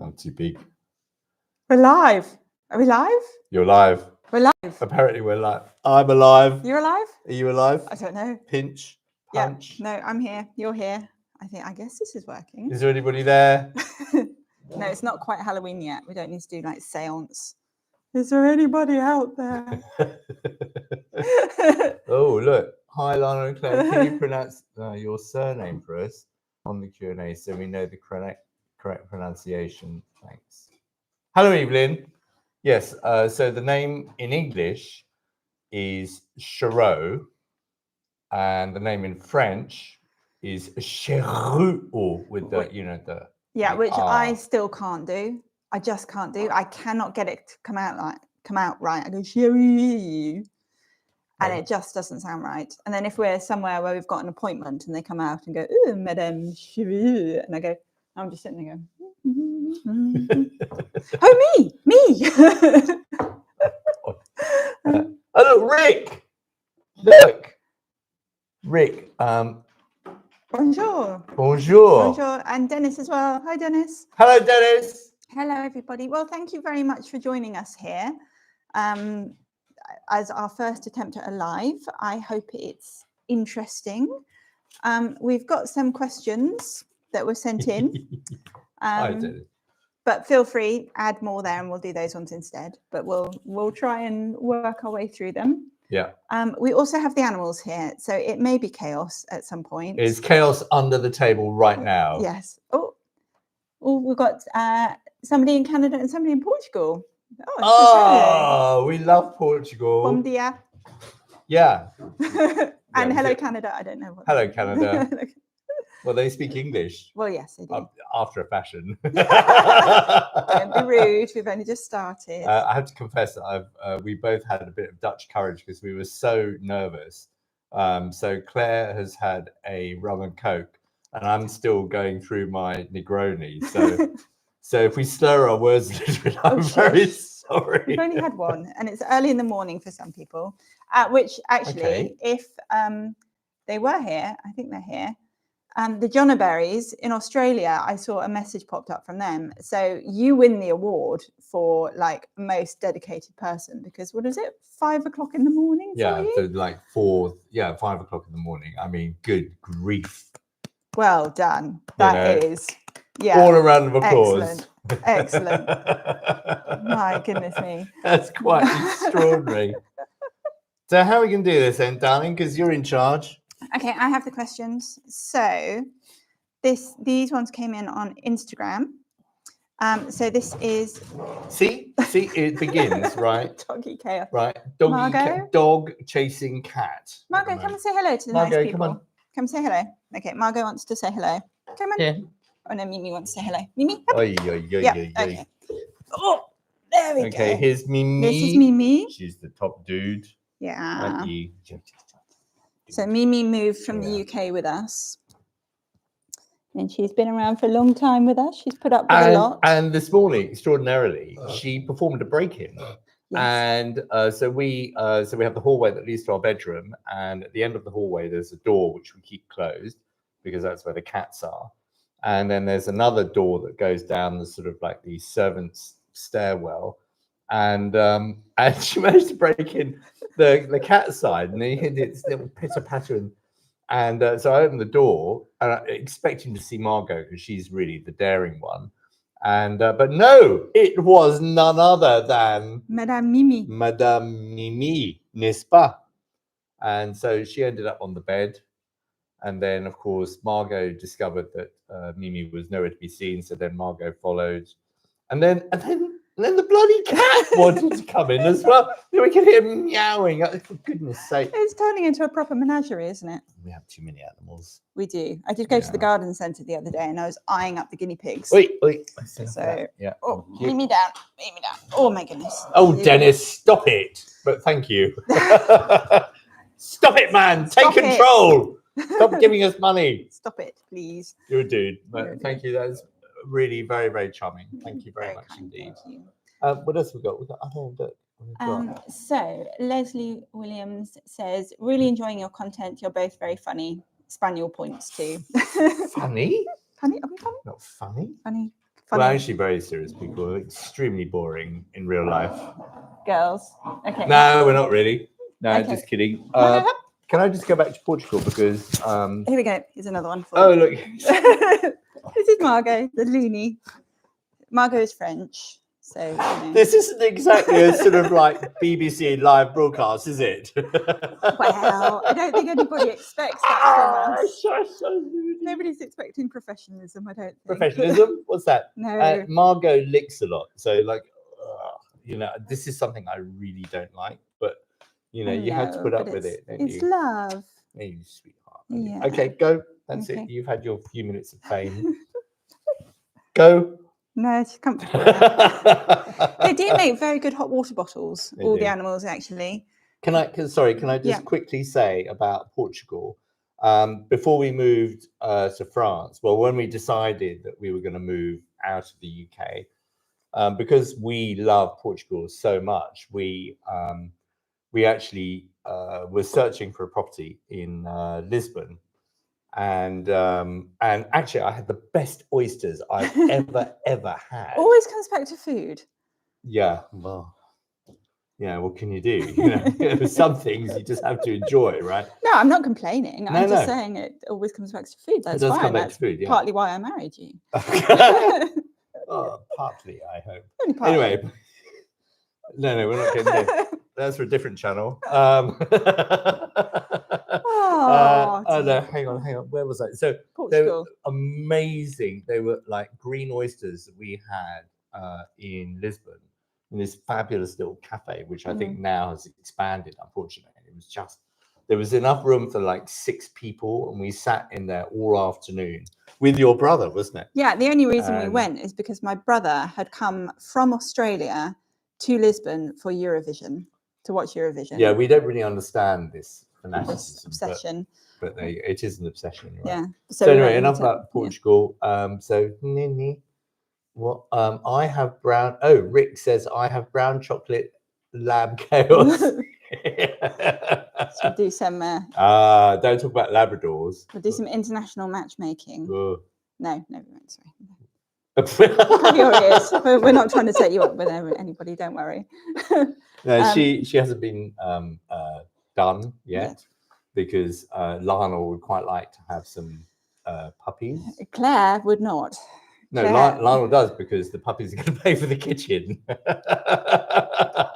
I'm too big. We're live. Are we live? You're live. We're live. Apparently we're live. I'm alive. You're alive? Are you alive? I don't know. Pinch, punch. Yeah. No, I'm here. You're here. I guess this is working. Is there anybody there? No, it's not quite Halloween yet. We don't need to do like seance. Is there anybody out there? Oh, look. Hi, Lionel Claire. Can you pronounce your surname for us on the Q&A so we know the correct pronunciation? Thanks. Hello, Evelyn. Yes, so the name in English is Chateau, and the name in French is Chateau with the, the which R. I still can't do. I just can't do. I cannot get it to come out right. I go Chateau. And it just doesn't sound right. And then if we're somewhere where we've got an appointment and they come out and go, "Ooh, Madame Chateau," and I go, I'm just sitting there going, "Oh, me." Oh, look, Rick. Look, Rick. Bonjour. Bonjour. And Dennis as well. Hi, Dennis. Hello, Dennis. Hello, everybody. Well, thank you very much for joining us here. As our first attempt at a live, I hope it's interesting. We've got some questions that were sent in. But feel free, add more there and we'll do those ones instead. But we'll try and work our way through them. Yeah. We also have the animals here, so it may be chaos at some point. It's chaos under the table right now. Yes. Oh, we've got somebody in Canada and somebody in Portugal. Oh, we love Portugal. Bom dia. Yeah. And hello, Canada. I don't know what. Hello, Canada. Well, they speak English. Well, yes, they do. After a fashion. Don't be rude. We've only just started. I have to confess that we both had a bit of Dutch courage because we were so nervous. So Claire has had a rum and coke, and I'm still going through my Negroni. So if we slur our words a little bit, I'm very sorry. We've only had one, and it's early in the morning for some people. Which actually, if they were here, I think they're here. The Jonaberries in Australia, I saw a message popped up from them. So you win the award for like most dedicated person because what is it? 5 o'clock in the morning? Yeah, so like 5 o'clock in the morning. I mean, good grief. Well done. That is. Yeah. All a round of applause. Excellent. My goodness me. That's quite extraordinary. So how are we going to do this then, darling? Because you're in charge. Okay, I have the questions. So these ones came in on Instagram. So this is... See, it begins, right? Doggy chaos. Right. Dog chasing cat. Margot, come and say hello to the nice people. Come on. Come say hello. Okay, Margot wants to say hello. Come on. Yeah. Oh no, Mimi wants to say hello. Mimi. Okay. Oh, there we go. Okay, here's Mimi. This is Mimi. She's the top dude. Yeah. So Mimi moved from the UK with us. And she's been around for a long time with us. She's put up with a lot. And this morning, extraordinarily, she performed a break-in. Yes. And so we have the hallway that leads to our bedroom. And at the end of the hallway, there's a door which we keep closed because that's where the cats are. And then there's another door that goes down the sort of like the servants' stairwell. And she managed to break in the cat side, and he hit its little pitter patter. And so I opened the door, expecting to see Margot because she's really the daring one. And but no, it was none other than Madame Mimi. Madame Mimi, n'est-ce pas? And so she ended up on the bed. And then, of course, Margot discovered that Mimi was nowhere to be seen. So then Margot followed. And then the bloody cat wanted to come in as well. Then we could hear him meowing. For goodness sake. It's turning into a proper menagerie, isn't it? We have too many animals. We do. I did go to the garden centre the other day and I was eyeing up the guinea pigs. Wait. So, yeah. Oh, leave me down. Oh, my goodness. Oh, Dennis, stop it. But thank you. Stop it, man. Take control. Stop giving us money. Stop it, please. You're a dude. Thank you. That is really very, very charming. Thank you very much indeed. What else we got? So Leslie Williams says, really enjoying your content. You're both very funny. Spaniel points too. Funny? Funny? Are we funny? Not funny. Funny. funny Well, actually, very serious people. Extremely boring in real life. girls. Okay. No, we're not really. No, Okay. just kidding. No. Can I just go back to Portugal because? Here we go. Here's another one for Oh, you. look. This is Margot, the loony. Margot is French, so you know. This isn't exactly a sort of like BBC live broadcast, is it? Well, I don't think anybody expects that from us. Nobody's expecting professionalism, I don't think. Professionalism? What's that? No. Margot licks a lot. So, like, you know, this is something I really don't like, but, you know, you have to put up with it, don't it's you? love. Hey, you sweetheart. Yeah. Okay, go. That's Okay. it. You've had your few minutes of fame. Go. No, she's comfortable. They do make very good hot water bottles, all the animals, actually. Can I just quickly say about Portugal? Before we moved to France, well, when we decided that we were going to move out of the UK, because we love Portugal so much, we actually were searching for a property in Lisbon, and actually I had the best oysters I've ever had. Always comes back to food. Yeah, well. Yeah, what can you do? You know, some things you just have to enjoy, right? No, I'm not complaining. I'm just No. saying it always comes back to food. That's It does fine. come back That's to food, yeah. partly why I married you. Oh, partly, I hope. Only partly. Anyway, no, we're not getting there. That's for a different channel. Oh, no, hang on. Where was I? So Portugal. they were amazing. They were like green oysters that we had in Lisbon, in this fabulous little cafe, which I think now has expanded. Unfortunately, it was just there was enough room for like 6 people, and we sat in there all afternoon with your brother, wasn't it? Yeah, the only reason we went is because my brother had come from Australia to Lisbon for Eurovision, to watch Eurovision. Yeah, we don't really understand this fanaticism, this obsession. But it is an obsession. Right? Yeah. So anyway, enough about Portugal. So Nini, what? I have brown. Oh, Rick says I have brown chocolate lab chaos. So we'll do some. Don't talk about Labradors. We'll do some international matchmaking. Ugh. No, we won't. Sorry. Cover your ears. We're not trying to set you up with anybody. Don't worry. No, she hasn't been done yet because Lionel would quite like to have some puppies. Claire would not. No, Lionel does because the puppies are going to pay for the kitchen.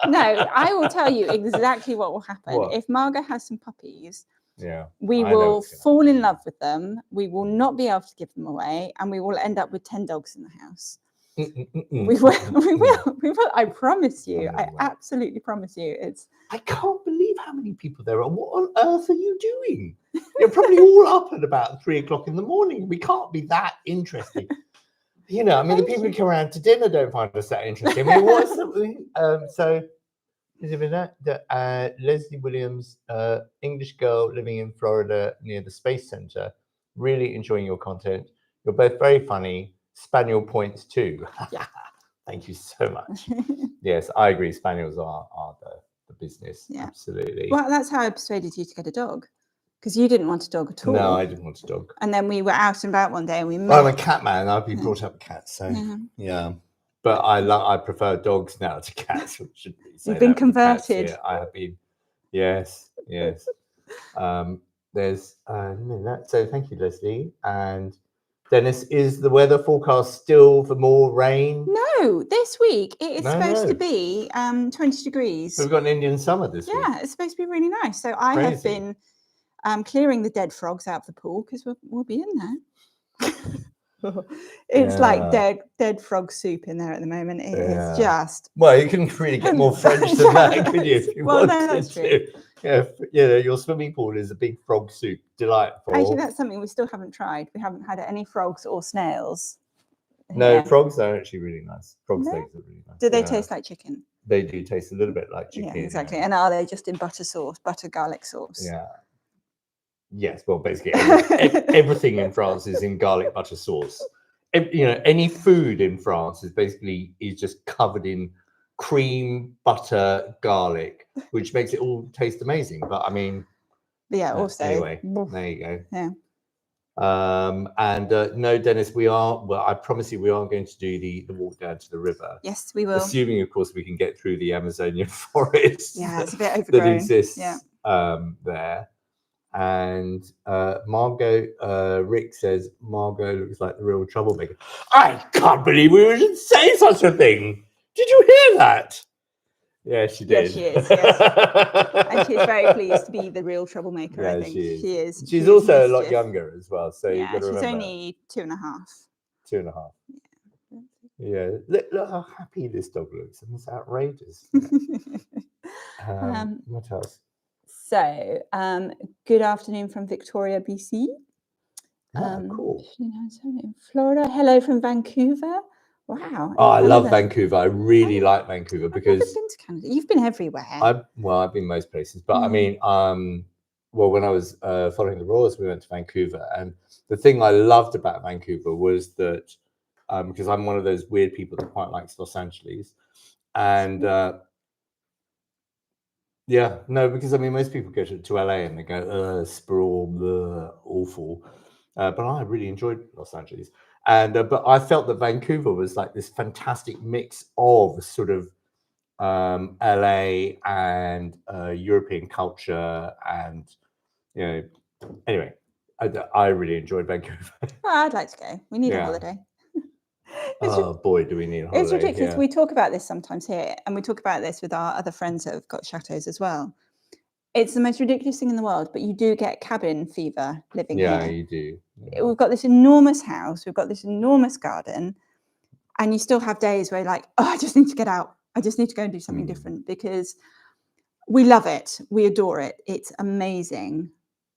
No, I will tell you exactly what will happen. What? If Margot has some puppies, I we will fall in love with them. We will not be able to give them away, and we will end up with 10 dogs in the house. We will. I promise you. I absolutely promise you. I can't believe how many people there are. What on earth are you doing? You're probably all up at about 3 o'clock in the morning. We can't be that interesting. You know, I mean, the people who come around to dinner don't find us that interesting. I mean, what's so is it that Leslie Williams, English girl living in Florida near the Space Center, really enjoying your content. You're both very funny. Spaniel points too. Yeah. Thank you so much. Yes, I agree. Spaniels are the business. Yeah. Absolutely. Well, that's how I persuaded you to get a dog. Because you didn't want a dog at all. No, I didn't want a dog. And then we were out and about one day and we met. Well, I'm a cat man. I've been brought up with cats, so yeah. But I prefer dogs now to cats. You've been converted. I have been. Yes. There's so thank you, Leslie. And Dennis, is the weather forecast still for more rain? No, this week it is supposed to be 20 degrees. So we've got an Indian summer this week. Yeah, it's supposed to be really nice. So I have been clearing the dead frogs out of the pool because we'll be in there. It's like dead frog soup in there at the moment. It is just. Well, you couldn't really get more French than that, could you? If you wanted that's true. Yeah, you know, your swimming pool is a big frog soup. Delightful. Actually, that's something we still haven't tried. We haven't had any frogs or snails. No, frogs are actually really nice. Frog's eggs are really nice. Do they taste like chicken? They do taste a little bit like chicken. Yeah, exactly. And are they just in butter garlic sauce? Yeah. Yes, well, basically everything in France is in garlic butter sauce. You know, any food in France is just covered in cream, butter, garlic, which makes it all taste amazing. But I mean, also anyway, there you go. Yeah. No, Dennis, I promise you, we are going to do the walk down to the river. Yes, we will. Assuming, of course, we can get through the Amazonian forest. Yeah, it's a bit overgrown. That exists yeah. There. And Margot, Rick says, Margot looks like the real troublemaker. I can't believe we would say such a thing. Did you hear that? Yeah, she did. Yes, she is. Yes. And she's very pleased to be the real troublemaker, Yeah, I think. She is. She's also a lot younger as well. So yeah, you've got to she's remember. only 2.5. 2.5. Yeah. Look how happy this dog looks. And it's outrageous. What else? So, good afternoon from Victoria, BC. Cool. In Florida. Hello from Vancouver. Wow. Oh, I love Vancouver. I really like Vancouver because I've never been to Canada. You've been everywhere. I've been most places, but I mean, when I was following the Royals, we went to Vancouver, and the thing I loved about Vancouver was that because I'm one of those weird people that quite likes Los Angeles, and because I mean, most people go to LA and they go, sprawl, blah, awful, but I really enjoyed Los Angeles. And but I felt that Vancouver was like this fantastic mix of sort of LA and European culture, and anyway, I really enjoyed Vancouver. I'd like to go. We need a holiday. Boy, do we need a holiday. It's ridiculous. We talk about this sometimes here, and we talk about this with our other friends that have got chateaus as well. It's the most ridiculous thing in the world, but you do get cabin fever living here. Yeah, you do. Yeah. We've got this enormous house, we've got this enormous garden, and you still have days where you're like, oh, I just need to get out. I just need to go and do something different, because we love it. We adore it. It's amazing.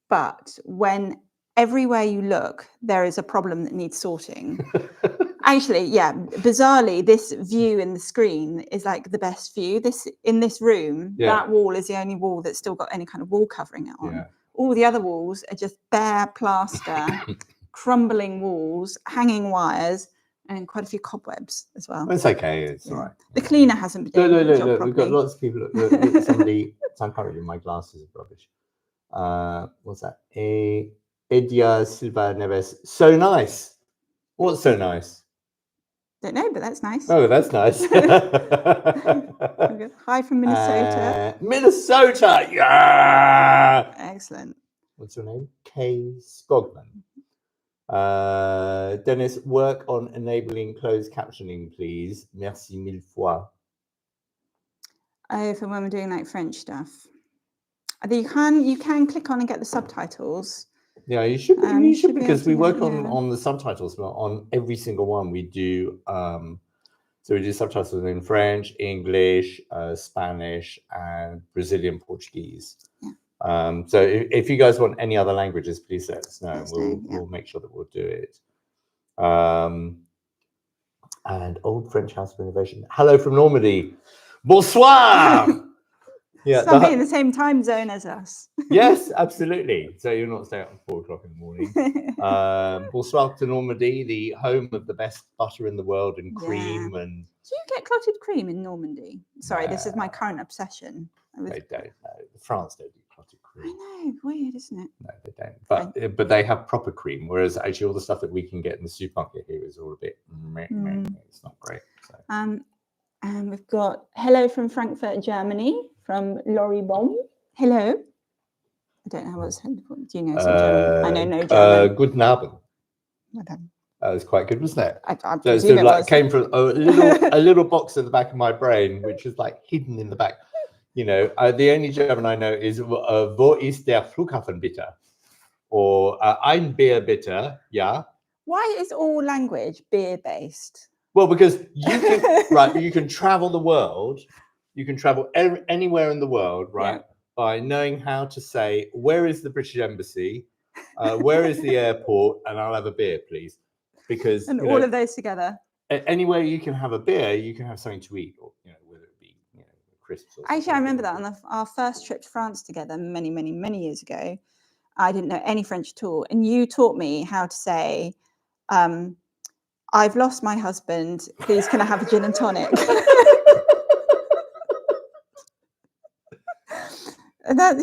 But when everywhere you look, there is a problem that needs sorting. Actually, bizarrely, this view in the screen is like the best view. In this room, that wall is the only wall that's still got any kind of wall covering it on. Yeah. All the other walls are just bare plaster, crumbling walls, hanging wires, and quite a few cobwebs as well. It's okay. It's all right. The cleaner hasn't been doing the job properly. We've got lots of people. Somebody, I'm currently, my glasses are rubbish. What's that? Edia Silva Neves. So nice. What's so nice? Don't know, but that's nice. Oh, that's nice. Hi from Minnesota. Minnesota, yeah. Excellent. What's your name? Kay Skogman. Dennis, work on enabling closed captioning, please. Merci mille fois. Oh, for when we're doing like French stuff. You can click on and get the subtitles. Yeah, you should because we work on the subtitles, but on every single one we do. So we do subtitles in French, English, Spanish, and Brazilian Portuguese. Yeah. So if you guys want any other languages, please let us know. We'll make sure that we'll do it. And Old French House Renovation. Hello from Normandy. Bonsoir. Yeah, somebody in the same time zone as us. Yes, absolutely. So you're not staying up at 4 o'clock in the morning. Bonsoir to Normandy, the home of the best butter in the world and cream. And do you get clotted cream in Normandy? Sorry, this is my current obsession. They don't. No, France don't do clotted cream. I know, weird, isn't it? No, they don't. But they have proper cream, whereas actually all the stuff that we can get in the supermarket here is all a bit. It's not great. So. And we've got hello from Frankfurt, Germany, from Laurie Baum. Hello. I don't know what's. Do you know some German? I know no German. Guten Abend. Okay. That was quite good, wasn't it? I presume it was. Came from a little box at the back of my brain, which is like hidden in the back. You know, the only German I know is wo ist der Flughafen bitte? Or ein Bier bitte, yeah. Why is all language beer-based? Well, because you can travel the world. You can travel anywhere in the world, right? Yeah. By knowing how to say, where is the British Embassy? Where is the airport? And I'll have a beer, please. Because all of those together. Anywhere you can have a beer, you can have something to eat, or whether it be crisps. Or actually, I remember that on our first trip to France together many, many, many years ago. I didn't know any French at all, and you taught me how to say, "I've lost my husband. Please, can I have a gin and tonic?" That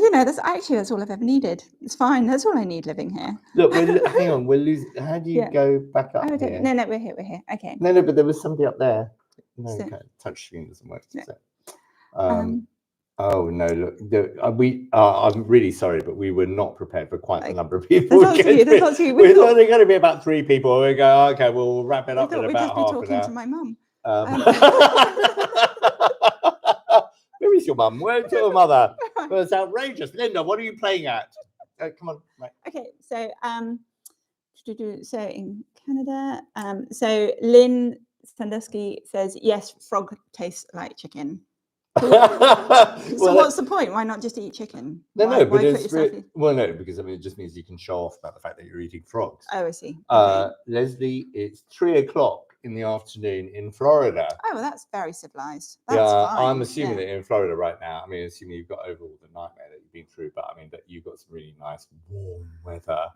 that's all I've ever needed. It's fine. That's all I need living here. Look, hang on, we're losing. How do you go back up here? No, we're here. Okay. No, but there was somebody up there. No, So- okay. Touch screen doesn't work. No. So. Oh no! Look, I'm really sorry, but we were not prepared for quite the number of people. There's lots of you. We're only going to be about 3 people. We go, okay, we'll wrap it up in about half an hour. To my mum. Where is your mum? Where's your mother? Well, it's outrageous. Linda, what are you playing at? Come on. Right. Okay, so so in Canada, so Lynn Sandusky says yes, frog tastes like chicken. So what's the point? Why not just eat chicken? No, but it's no, because I mean it just means you can show off about the fact that you're eating frogs. Oh, I see. Okay. Leslie, it's 3 o'clock in the afternoon in Florida. Oh, well, that's very civilized. That's fine. I'm assuming that in Florida right now. I mean, assuming you've got over all the nightmare that you've been through, but I mean that you've got some really nice warm weather,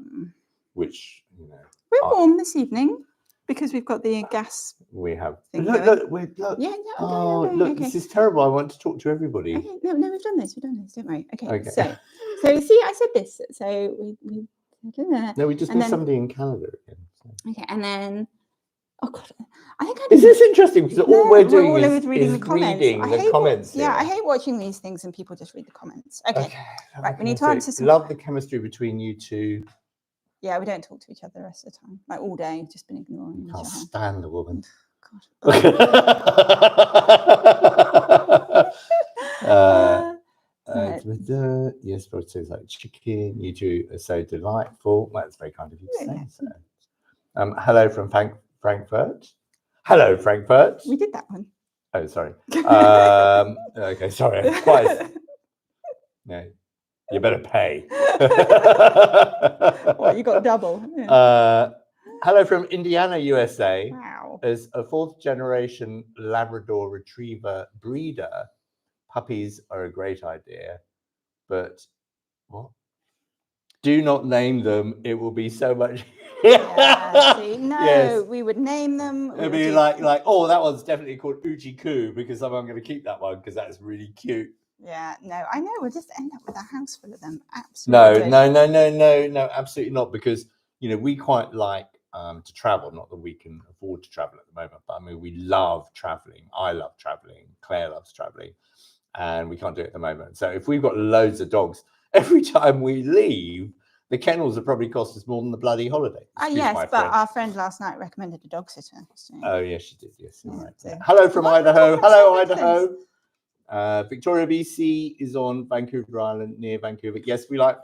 which we're warm this evening. Because we've got the gas. We have. Look. Yeah. Look, this is terrible. I want to talk to everybody. Okay. No, we've done this. Don't worry. Okay. So see, I said this. So we. No, we just need somebody in Canada again. So. Okay, and then. Oh God, I think Is this interesting? Because all we're doing is reading the comments. Yeah, I hate watching these things and people just read the comments. Okay. Right, we need to answer some. Love the chemistry between you two. Yeah, we don't talk to each other the rest of the time. Like all day, just been ignoring each other. Can't stand the woman. God. Yes, but it says like chicken. You two are so delightful. Well, that's very kind of you to say. So. Hello from Frankfurt. Hello, Frankfurt. We did that one. Oh, sorry. Okay, sorry. Twice. No. You better pay. What, you got double? Yeah. Hello from Indiana, USA. Wow. As a 4th generation Labrador Retriever breeder, puppies are a great idea, but what? Do not name them. It will be so much. Yes. We would name them. It'd be like, oh, that one's definitely called Uchi Ku because I'm going to keep that one because that's really cute. Yeah, no, I know. We'll just end up with a house full of them. Absolutely. No, absolutely not. Because we quite like to travel. Not that we can afford to travel at the moment, but I mean, we love traveling. I love traveling. Claire loves traveling, and we can't do it at the moment. So if we've got loads of dogs, every time we leave, the kennels will probably cost us more than the bloody holiday. Yes, but our friend last night recommended a dog sitter. So. Oh yes, she did. Yes, right. So. Hello from Idaho. Hello, Idaho. Victoria, BC is on Vancouver Island near Vancouver. Yes, we like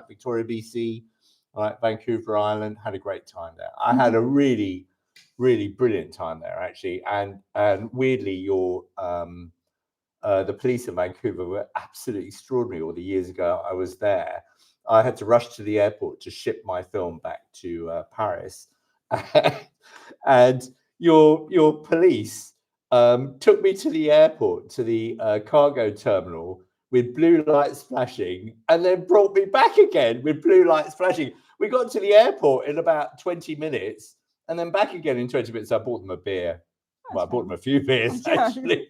Victoria, BC. I like Vancouver Island. Had a great time there. I had a really, really brilliant time there actually. And weirdly, your the police in Vancouver were absolutely extraordinary. All the years ago I was there, I had to rush to the airport to ship my film back to Paris, and your police. Took me to the airport, to the cargo terminal with blue lights flashing, and then brought me back again with blue lights flashing. We got to the airport in about 20 minutes and then back again in 20 minutes. I bought them a beer. Well, I bought them a few beers, actually.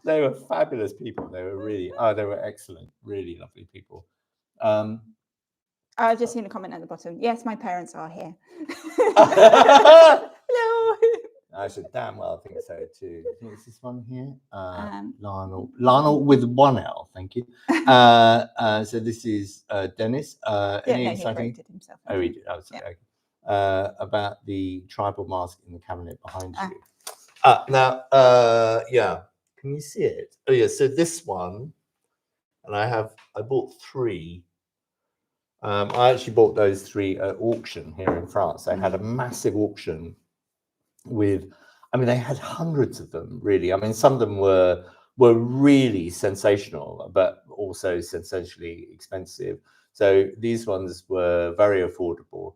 They were fabulous people. They were really, they were excellent, really lovely people. I've just seen a comment at the bottom. Yes, my parents are here. Hello. I said, damn well, I think so too. I think it's this one here. Lionel with 1 L, thank you. So this is Dennis. Any exciting? He himself. Oh, he did. Oh, sorry. Yeah. Okay. About the tribal mask in the cabinet behind you. Yeah. Can you see it? Oh, yeah. So this one, and I bought 3. I actually bought those 3 at auction here in France. They had a massive auction they had hundreds of them, really. I mean, some of them were really sensational, but also sensationally expensive. So these ones were very affordable,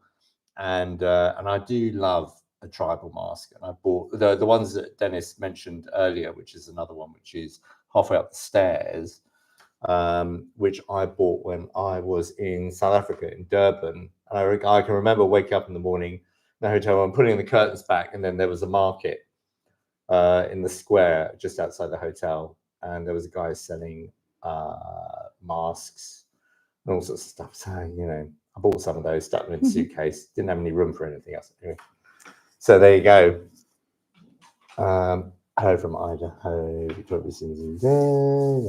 and I do love a tribal mask. And I bought the ones that Dennis mentioned earlier, which is another one which is halfway up the stairs, which I bought when I was in South Africa in Durban. And I can remember waking up in the morning in the hotel and putting the curtains back, and then there was a market in the square just outside the hotel, and there was a guy selling masks, and all sorts of stuff. So, you know, I bought some of those, stuck them in a suitcase, didn't have any room for anything else. Anyway, so there you go. Hello from Idaho. Victoria's in there.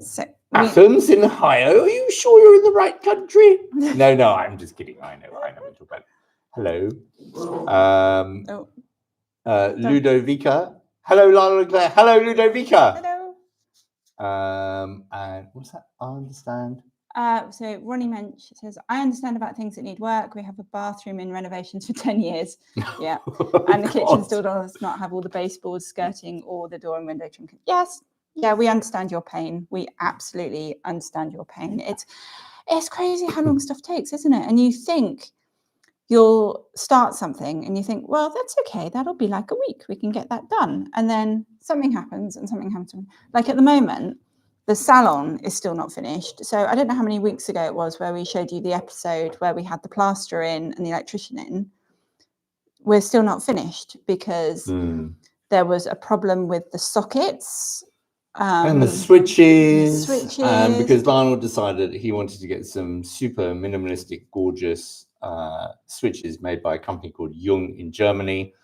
So Athens in Ohio. Are you sure you're in the right country? No, I'm just kidding. I know what you're talking about. Hello. Ludovica. Hello, Lionel Claire. Hello, Ludovica. Hello. And what's that? I understand. So Ronnie Mensch says, I understand about things that need work. We have a bathroom in renovations for 10 years. Yeah. And the kitchen still does not have all the baseboards, skirting, or the door and window trim. Yes. Yeah, we understand your pain. We absolutely understand your pain. It's crazy how long stuff takes, isn't it? And you think you'll start something and you think, well, that's okay. That'll be like a week. We can get that done. And then something happens and something happens. Like at the moment, the salon is still not finished. So I don't know how many weeks ago it was where we showed you the episode where we had the plaster in and the electrician in. We're still not finished because there was a problem with the sockets. And the switches. And because Lionel decided he wanted to get some super minimalistic, gorgeous switches made by a company called Jung in Germany.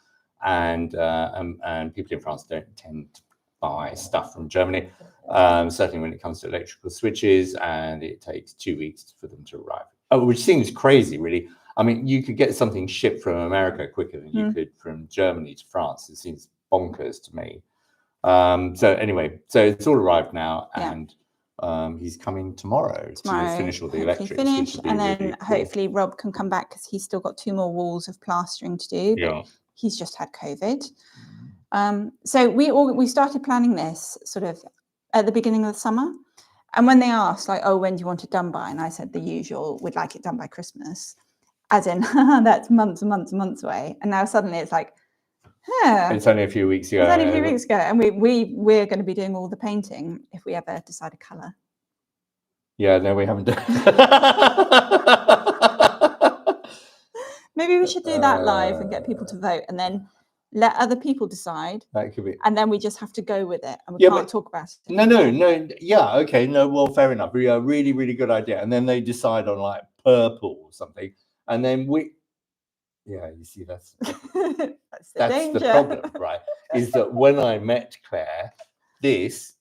And people in France don't tend to buy stuff from Germany, certainly when it comes to electrical switches, and it takes 2 weeks for them to arrive. Which seems crazy, really. I mean, you could get something shipped from America quicker than you could from Germany to France. It seems bonkers to me. So anyway, so it's all arrived now, and he's coming tomorrow to finish all the electrics. And then really cool. Hopefully Rob can come back because he's still got 2 more walls of plastering to do. Yeah. But he's just had COVID. So we started planning this sort of at the beginning of the summer. And when they asked, like, oh, when do you want it done by? And I said the usual, we'd like it done by Christmas. As in, that's months and months and months away. And now suddenly it's like, it's only a few weeks ago. It's only a few weeks ago. And we're going to be doing all the painting if we ever decide a colour. Yeah, no, we haven't done. Maybe we should do that live and get people to vote and then let other people decide. That could be. And then we just have to go with it and we can't talk about it. No. Yeah, okay. No, well, fair enough. Yeah, really, really good idea. And then they decide on like purple or something. And then yeah, you see, that's the problem, right? Is that when I met Claire, this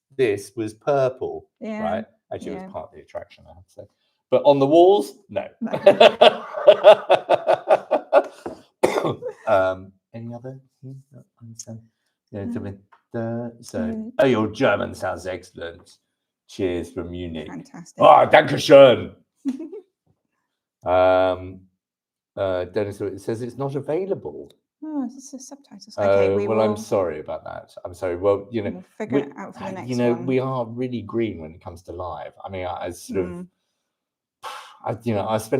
was purple, right? Actually, it was part of the attraction, I have to say. But on the walls, no. Any other? Understand? Yeah, your German sounds excellent. Cheers from Munich. Fantastic. Oh, Dankeschön. Dennis, it says it's not available. Oh, this is subtitles. Okay, I'm sorry about that. I'm sorry. Well, we'll figure it out for the next one. We are really green when it comes to live. I mean, I spent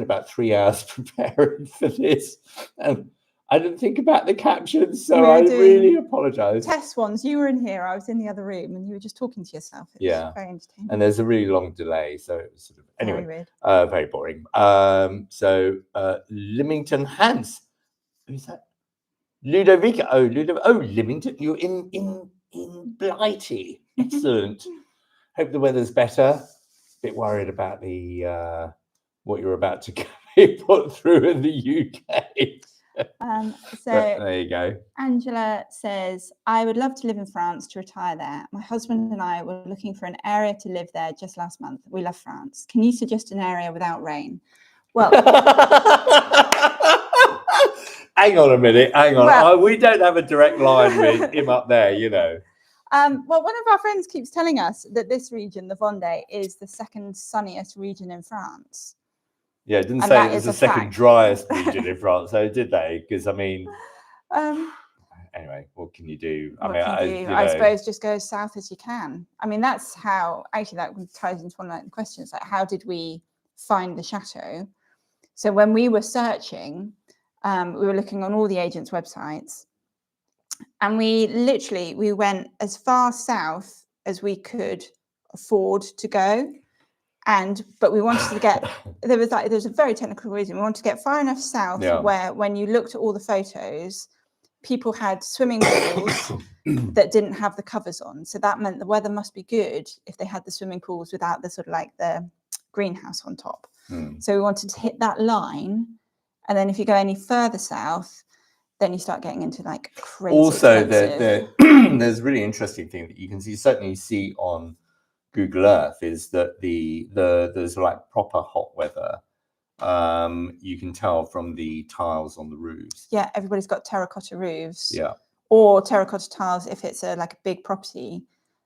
about 3 hours preparing for this, and I didn't think about the captions, so I really apologize. Test ones. You were in here, I was in the other room, and you were just talking to yourself. It was very entertaining. And there's a really long delay, so it was sort of anyway, very boring. So Lymington Hans, who's that? Ludovica. Oh, Lymington. You're in Blighty. Excellent. Hope the weather's better. Bit worried about the what you're about to put through in the UK. So there you go. Angela says, I would love to live in France to retire there. My husband and I were looking for an area to live there just last month. We love France. Can you suggest an area without rain? Well, hang on a minute. Well, we don't have a direct line with him up there, you know. Well, one of our friends keeps telling us that this region, the Vendée, is the second sunniest region in France. Yeah, it didn't say it was the second driest region in France, so did they? Because I mean, anyway, what can you do? I suppose just go as south as you can. I mean, that's how. Actually, that ties into one of the questions. Like, how did we find the chateau? So when we were searching, we were looking on all the agents' websites, and we went as far south as we could afford to go. But we wanted to get, there was a very technical reason. We wanted to get far enough south where when you looked at all the photos, people had swimming pools that didn't have the covers on. So that meant the weather must be good if they had the swimming pools without the sort of like the greenhouse on top. So we wanted to hit that line. And then if you go any further south, then you start getting into like crazy Also, expensive. there's a really interesting thing that you can certainly see on Google Earth is that there's like proper hot weather. You can tell from the tiles on the roofs. Yeah, everybody's got terracotta roofs. Yeah. Or terracotta tiles if it's like a big property.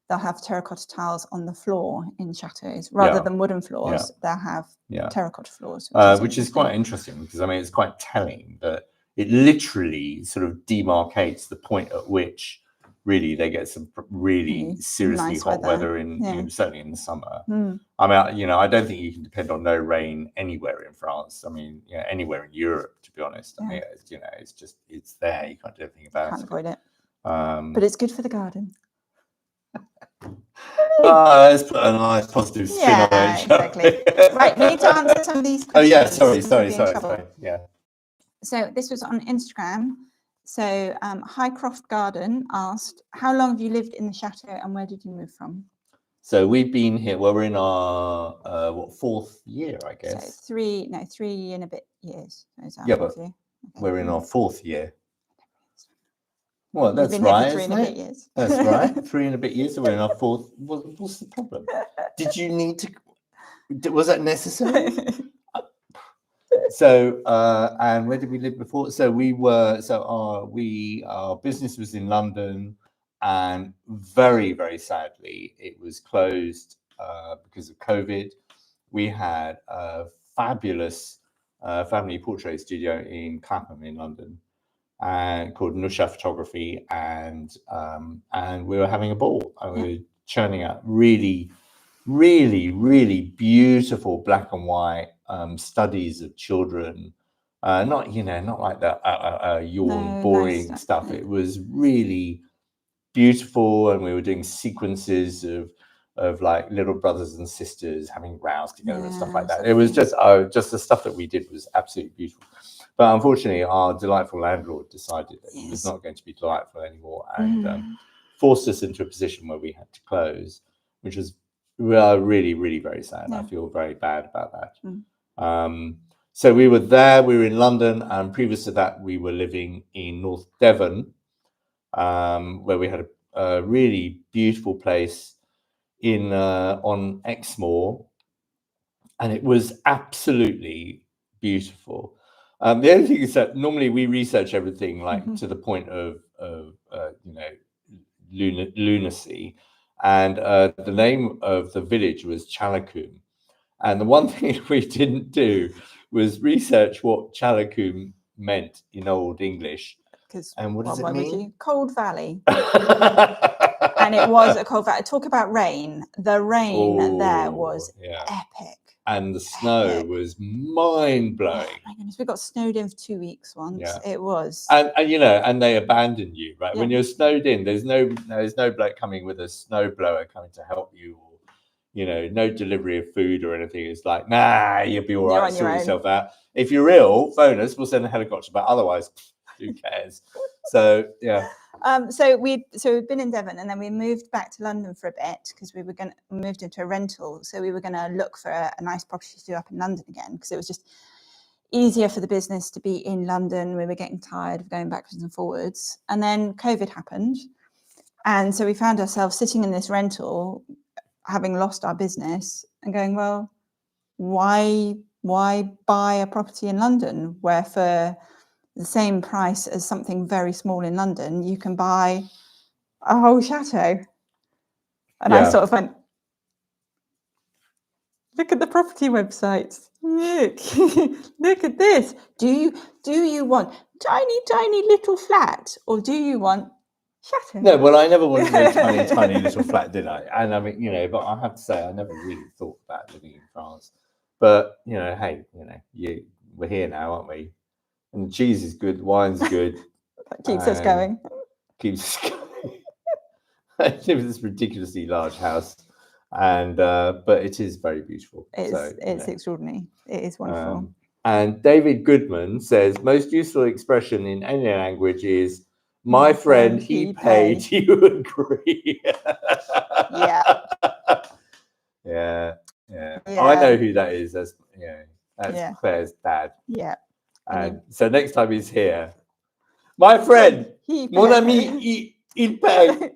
They'll have terracotta tiles on the floor in chateaus rather than wooden floors. They'll have terracotta floors, which is quite interesting because I mean it's quite telling that it literally sort of demarcates the point at which really they get some really seriously nice hot weather in certainly in the summer. I mean, I don't think you can depend on no rain anywhere in France. I mean, anywhere in Europe, to be honest. I mean, it's there. You can't do anything about it. Can't avoid it. But it's good for the garden. Let's put a nice positive spin on it. Exactly. Right, need to answer some of these questions. Oh yeah, sorry. Yeah. So this was on Instagram. So Highcroft Garden asked, how long have you lived in the chateau and where did you move from? So we've been here, well, we're in our, fourth year, I guess. So 3 and a bit years. Yeah, but we're in our fourth year. Well, that's right, isn't it? That's right, 3 and a bit years, so we're in our fourth. What's the problem? Did you need to, was that necessary? So, and where did we live before? So our business was in London, and very, very sadly, it was closed because of COVID. We had a fabulous family portrait studio in Clapham in London, called Nusha Photography, and we were having a ball, and we were churning out really, really, really beautiful black and white studies of children, not like the yawn boring stuff. It was really beautiful, and we were doing sequences of like little brothers and sisters having rows together and stuff like that. It was just the stuff that we did was absolutely beautiful. But unfortunately, our delightful landlord decided that it was not going to be delightful anymore, and forced us into a position where we had to close, which was really, really very sad. I feel very bad about that. So we were there, we were in London, and previous to that, we were living in North Devon, where we had a really beautiful place on Exmoor, and it was absolutely beautiful. The only thing is that normally we research everything like to the point of lunacy, and the name of the village was Chalacoom, and the one thing we didn't do was research what Chalacoom meant in Old English. And what does it mean? Cold Valley. And it was a cold valley. Talk about rain. The rain there was epic. And the snow was mind-blowing. Oh my goodness, we got snowed in for 2 weeks once. It was. And and they abandon you, right? When you're snowed in, there's no bloke coming with a snowblower coming to help you, or no delivery of food or anything. It's like, nah, you'll be all right, sort yourself out. If you're ill, phone us, we'll send a helicopter, but otherwise, who cares? So so we'd been in Devon, and then we moved back to London for a bit because we moved into a rental. So we were going to look for a nice property to do up in London again, because it was just easier for the business to be in London. We were getting tired of going backwards and forwards. And then COVID happened. And so we found ourselves sitting in this rental, having lost our business, and going, well, why buy a property in London where for the same price as something very small in London, you can buy a whole chateau? And I sort of went, look at the property websites. Look at this. Do you want tiny little flat, or do you want chateau? No, well, I never wanted a tiny little flat, did I? And I mean, but I have to say, I never really thought about living in France. But hey, we're here now, aren't we? And the cheese is good, the wine's good. That keeps us going. Keeps us going. I live in this ridiculously large house, and but it is very beautiful. It's extraordinary. It is wonderful. And David Goodman says, most useful expression in any language is My friend, he paid. You agree? Yeah. Yeah. I know who that is. That's Claire's dad. Yeah. And so next time he's here, my friend, mon ami, il paye.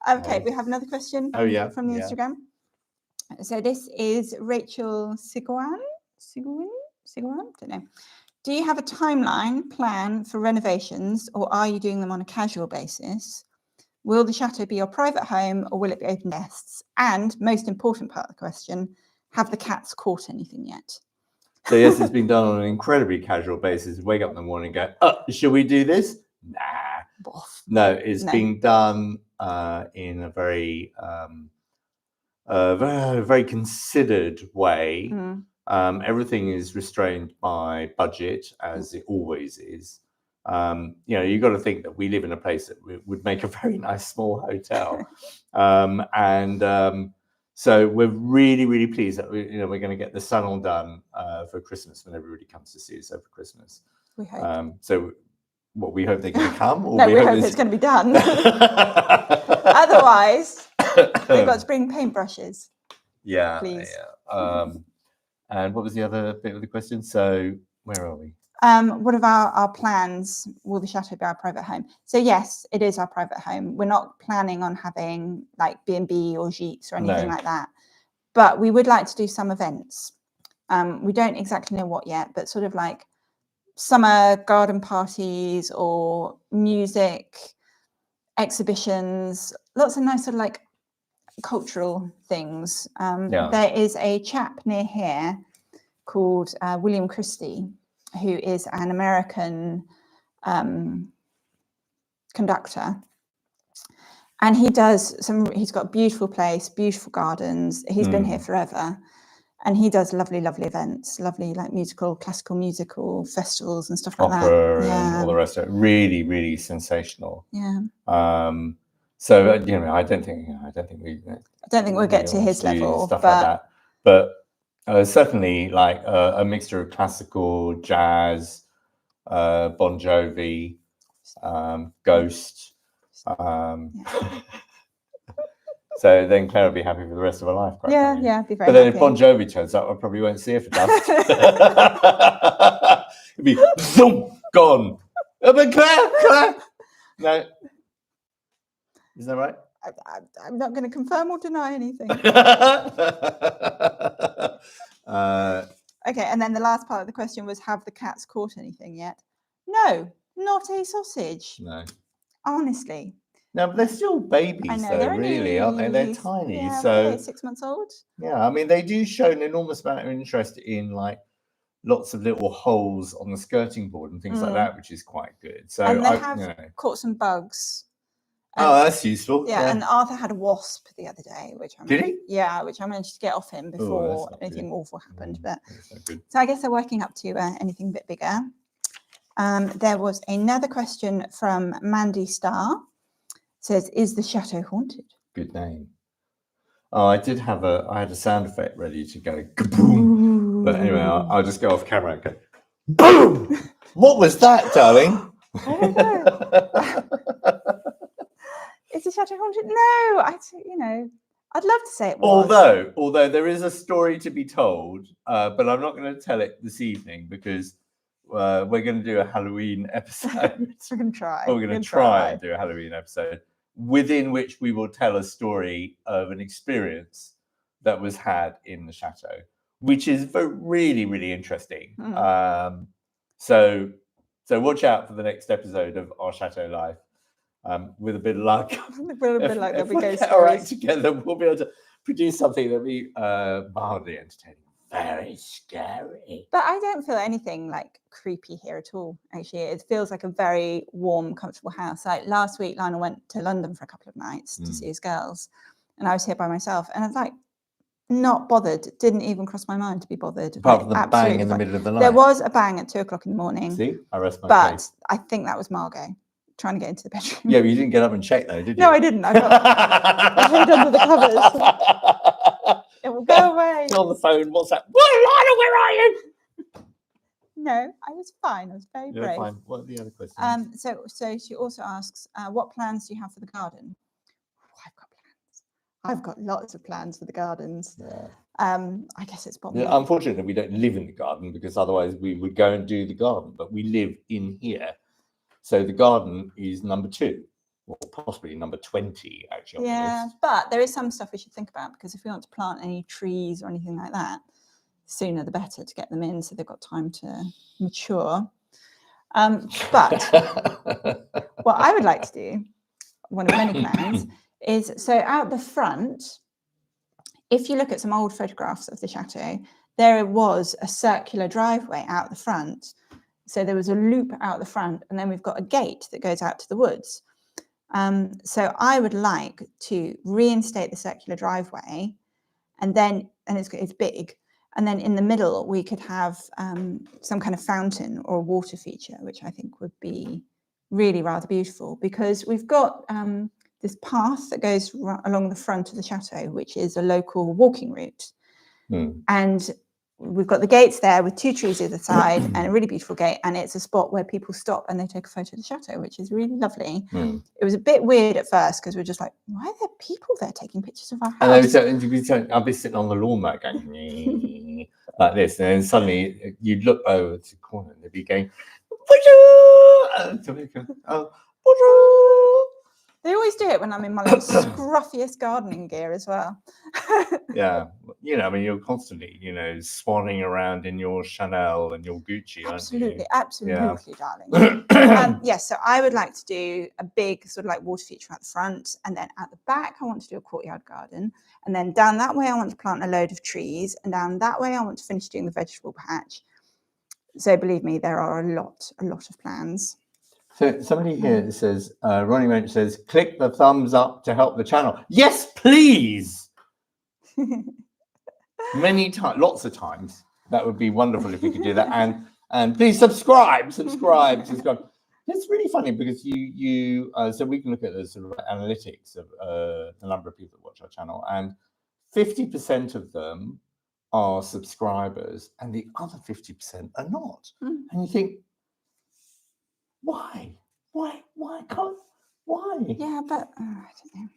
Okay, we have another question from the Instagram. So this is Rachel Sigouin, don't know. Do you have a timeline plan for renovations, or are you doing them on a casual basis? Will the chateau be your private home, or will it be open to guests? And most important part of the question, have the cats caught anything yet? So yes, it's been done on an incredibly casual basis. Wake up in the morning and go, shall we do this? Nah. No, it's being done in a very, very considered way. Everything is restrained by budget, as it always is. You've got to think that we live in a place that would make a very nice small hotel. So we're really, really pleased that we're going to get the salon done for Christmas when everybody comes to see us over Christmas. We hope. So what, we hope they're going to come? Or no, we hope it's going to be done. Otherwise, we've got to bring paintbrushes. Yeah. Please. Yeah. And what was the other bit of the question? So where are we? What are our plans? Will the chateau be our private home? So yes, it is our private home. We're not planning on having like B&B or gîtes or anything like that. But we would like to do some events. We don't exactly know what yet, but sort of like summer garden parties or music exhibitions, lots of nice sort of like cultural things. There is a chap near here called William Christie, who is an American conductor, and he's got a beautiful place, beautiful gardens. He's been here forever, and he does lovely events, lovely like classical musical festivals and stuff like that. Opera and all the rest of it. Really, really sensational. Yeah. So I don't think we'll get to his level, stuff like that. But certainly like a mixture of classical, jazz, Bon Jovi, Ghost. So then Claire will be happy for the rest of her life. Yeah, be very But then happy. if Bon Jovi turns up, I probably won't see her for dust. It'd be gone. But Claire. No. Is that right? I'm not going to confirm or deny anything. Okay, and then the last part of the question was, have the cats caught anything yet? No, not a sausage. No. Honestly. No, but they're still babies, I know, though, they're really, aren't they? They're tiny. Yeah, so 6 months old. Yeah, I mean, they do show an enormous amount of interest in like lots of little holes on the skirting board and things like that, which is quite good. So and they have caught some bugs. That's useful. Yeah, and Arthur had a wasp the other day, which I managed to get off him before anything awful happened. But so I guess they're working up to anything a bit bigger. There was another question from Mandy Starr. Says, is the chateau haunted? Good name. Oh, I had a sound effect ready to go kaboom. But anyway, I'll just go off camera and go boom. What was that, darling? I don't know. Is the chateau haunted? No, I'd love to say it was. Although there is a story to be told, but I'm not going to tell it this evening because we're going to do a Halloween episode. We're going to try. We're going to try and do a Halloween episode within which we will tell a story of an experience that was had in the chateau, which is really, really interesting. So watch out for the next episode of Our Chateau Life. With a bit of luck, if we get our act together, we'll be able to produce something that'll be mildly entertaining. Very scary. But I don't feel anything like creepy here at all. Actually, it feels like a very warm, comfortable house. Like last week, Lionel went to London for a couple of nights to see his girls, and I was here by myself, and I was like, not bothered. Didn't even cross my mind to be bothered. Apart from the bang in the middle of the night. There was a bang at 2:00 in the morning. See, I rest my But case. I think that was Margot trying to get into the bedroom. Yeah, but you didn't get up and check though, did you? No, I didn't. I hid under the covers. It will go away. On the phone, what's that? Lionel, where are you? No, I was fine. I was very Yeah, brave. fine. What are the other questions? So she also asks, what plans do you have for the garden? Oh, I've got plans. I've got lots of plans for the gardens. Yeah. I guess it's probably Unfortunately, we don't live in the garden because otherwise we would go and do the garden. But we live in here, so the garden is number 2, or possibly number 20, actually. On the yeah, list. but there is some stuff we should think about, because if we want to plant any trees or anything like that, sooner the better to get them in so they've got time to mature. But what I would like to do, one of many plans, is so out the front, if you look at some old photographs of the chateau, there was a circular driveway out the front. So there was a loop out the front, and then we've got a gate that goes out to the woods. So I would like to reinstate the circular driveway, and it's big. And then in the middle, we could have some kind of fountain or a water feature, which I think would be really rather beautiful, because we've got this path that goes along the front of the chateau, which is a local walking route. And we've got the gates there with 2 trees either side and a really beautiful gate. And it's a spot where people stop and they take a photo of the chateau, which is really lovely. It was a bit weird at first because we're just like, why are there people there taking pictures of our house? And I'll be sitting on the lawnmower going like this, and then suddenly you'd look over to the corner and they'd be going, They always do it when I'm in my like scruffiest gardening gear as well. Yeah, I mean, you're constantly, swanning around in your Chanel and your Gucci, Absolutely, aren't you? absolutely, darling. Yes, so I would like to do a big sort of like water feature at the front, and then at the back I want to do a courtyard garden, and then down that way I want to plant a load of trees, and down that way I want to finish doing the vegetable patch. So believe me, there are a lot of plans. So somebody here says, Ronnie Mensch says, click the thumbs up to help the channel. Yes, please. Many times, lots of times. That would be wonderful if we could do that. And please subscribe. It's really funny because you so we can look at the sort of analytics of the number of people that watch our channel, and 50% of them are subscribers and the other 50% are not. And you think, why? Yeah, but I don't know.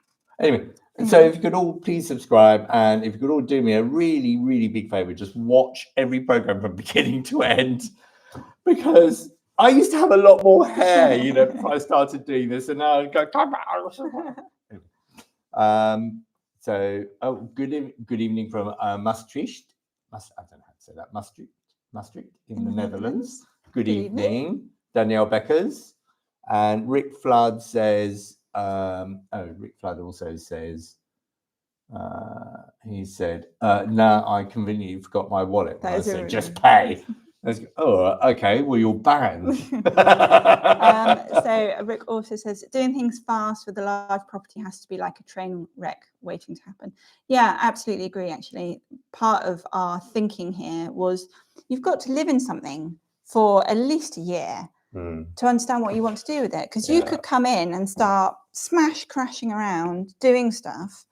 Anyway, so if you could all please subscribe, and if you could all do me a really, really big favor, just watch every program from beginning to end, because I used to have a lot more hair, before I started doing this, and now I go, come on. So, good evening from Maastricht. I don't know how to say that. Maastricht in the Netherlands. Good evening, Danielle Beckers. And Rick Flood says, Rick Flood also says, he said, now I conveniently forgot my wallet. I said, just pay. Oh, okay, well, you're banned. So Rick also says, doing things fast with a large property has to be like a train wreck waiting to happen. Yeah, absolutely agree, actually. Part of our thinking here was you've got to live in something for at least a year to understand what you want to do with it. Because you could come in and start crashing around doing stuff,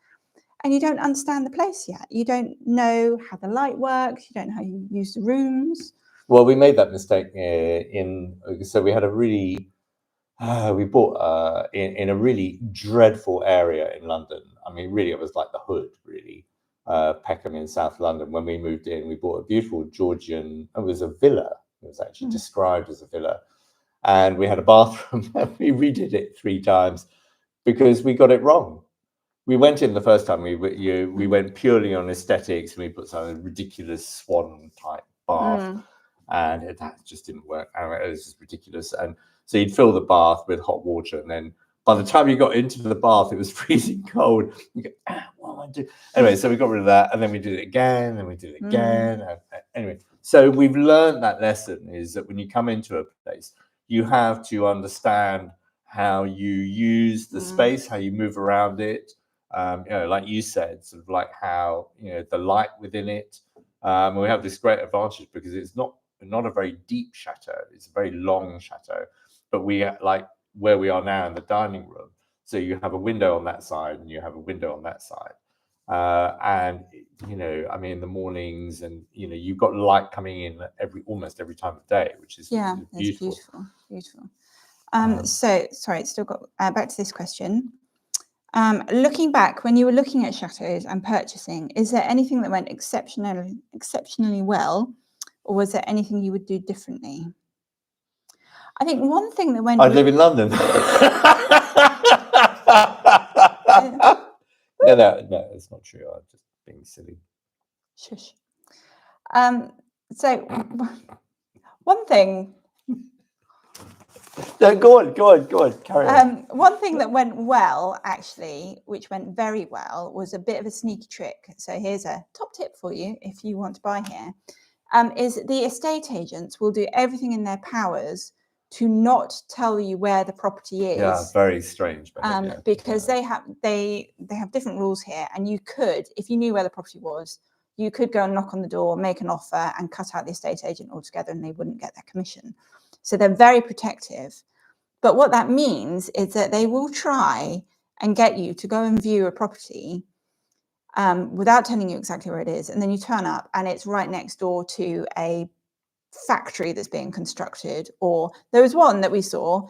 and you don't understand the place yet. You don't know how the light works. You don't know how you use the rooms. Well, we made that mistake so we had a really, we bought in a really dreadful area in London. I mean, really, it was like the hood, really. Peckham in South London. When we moved in, we bought a beautiful Georgian, it was a villa. It was actually described as a villa. And we had a bathroom, and we redid it 3 times because we got it wrong. We went in the first time, we went purely on aesthetics, and we put some ridiculous swan type bath. And that just didn't work. It was just ridiculous. And so you'd fill the bath with hot water, and then by the time you got into the bath, it was freezing cold. You go, what am I doing? Anyway, so we got rid of that, and then we did it again, and we did it again. Anyway, so we've learned that lesson is that when you come into a place, you have to understand how you use the space, how you move around it. Like you said, sort of like how the light within it. We have this great advantage because it's not a very deep chateau. It's a very long chateau, but we like where we are now in the dining room. So you have a window on that side and you have a window on that side. And I mean, in the mornings, and you've got light coming in almost every time of day, which is beautiful. It's beautiful. So sorry, it's still got back to this question. Looking back, when you were looking at chateaus and purchasing, is there anything that went exceptionally well, or was there anything you would do differently? I think one thing that went. I live in London. No, it's not true. I'm just being silly. Shush. So one thing. No, go on, carry on. One thing that went well, actually, which went very well, was a bit of a sneaky trick. So here's a top tip for you if you want to buy here, is the estate agents will do everything in their powers to not tell you where the property is. Yeah, very strange behavior. Because they have different rules here, and you could, if you knew where the property was, you could go and knock on the door, make an offer, and cut out the estate agent altogether, and they wouldn't get their commission. So they're very protective. But what that means is that they will try and get you to go and view a property without telling you exactly where it is. And then you turn up and it's right next door to a factory that's being constructed. Or there was one that we saw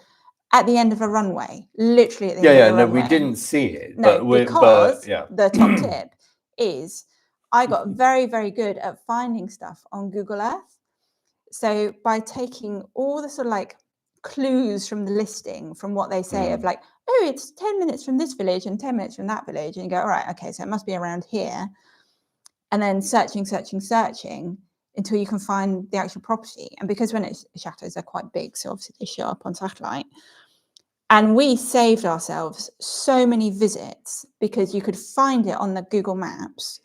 at the end of a runway, literally at the end of a runway. We didn't see it. No, because the top tip is I got very, very good at finding stuff on Google Earth. So by taking all the sort of like clues from the listing, from what they say of like, oh, it's 10 minutes from this village and 10 minutes from that village. And you go, all right, okay, so it must be around here. And then searching until you can find the actual property. And because when it's chateaus, they're quite big. So obviously they show up on satellite. And we saved ourselves so many visits because you could find it on the Google Maps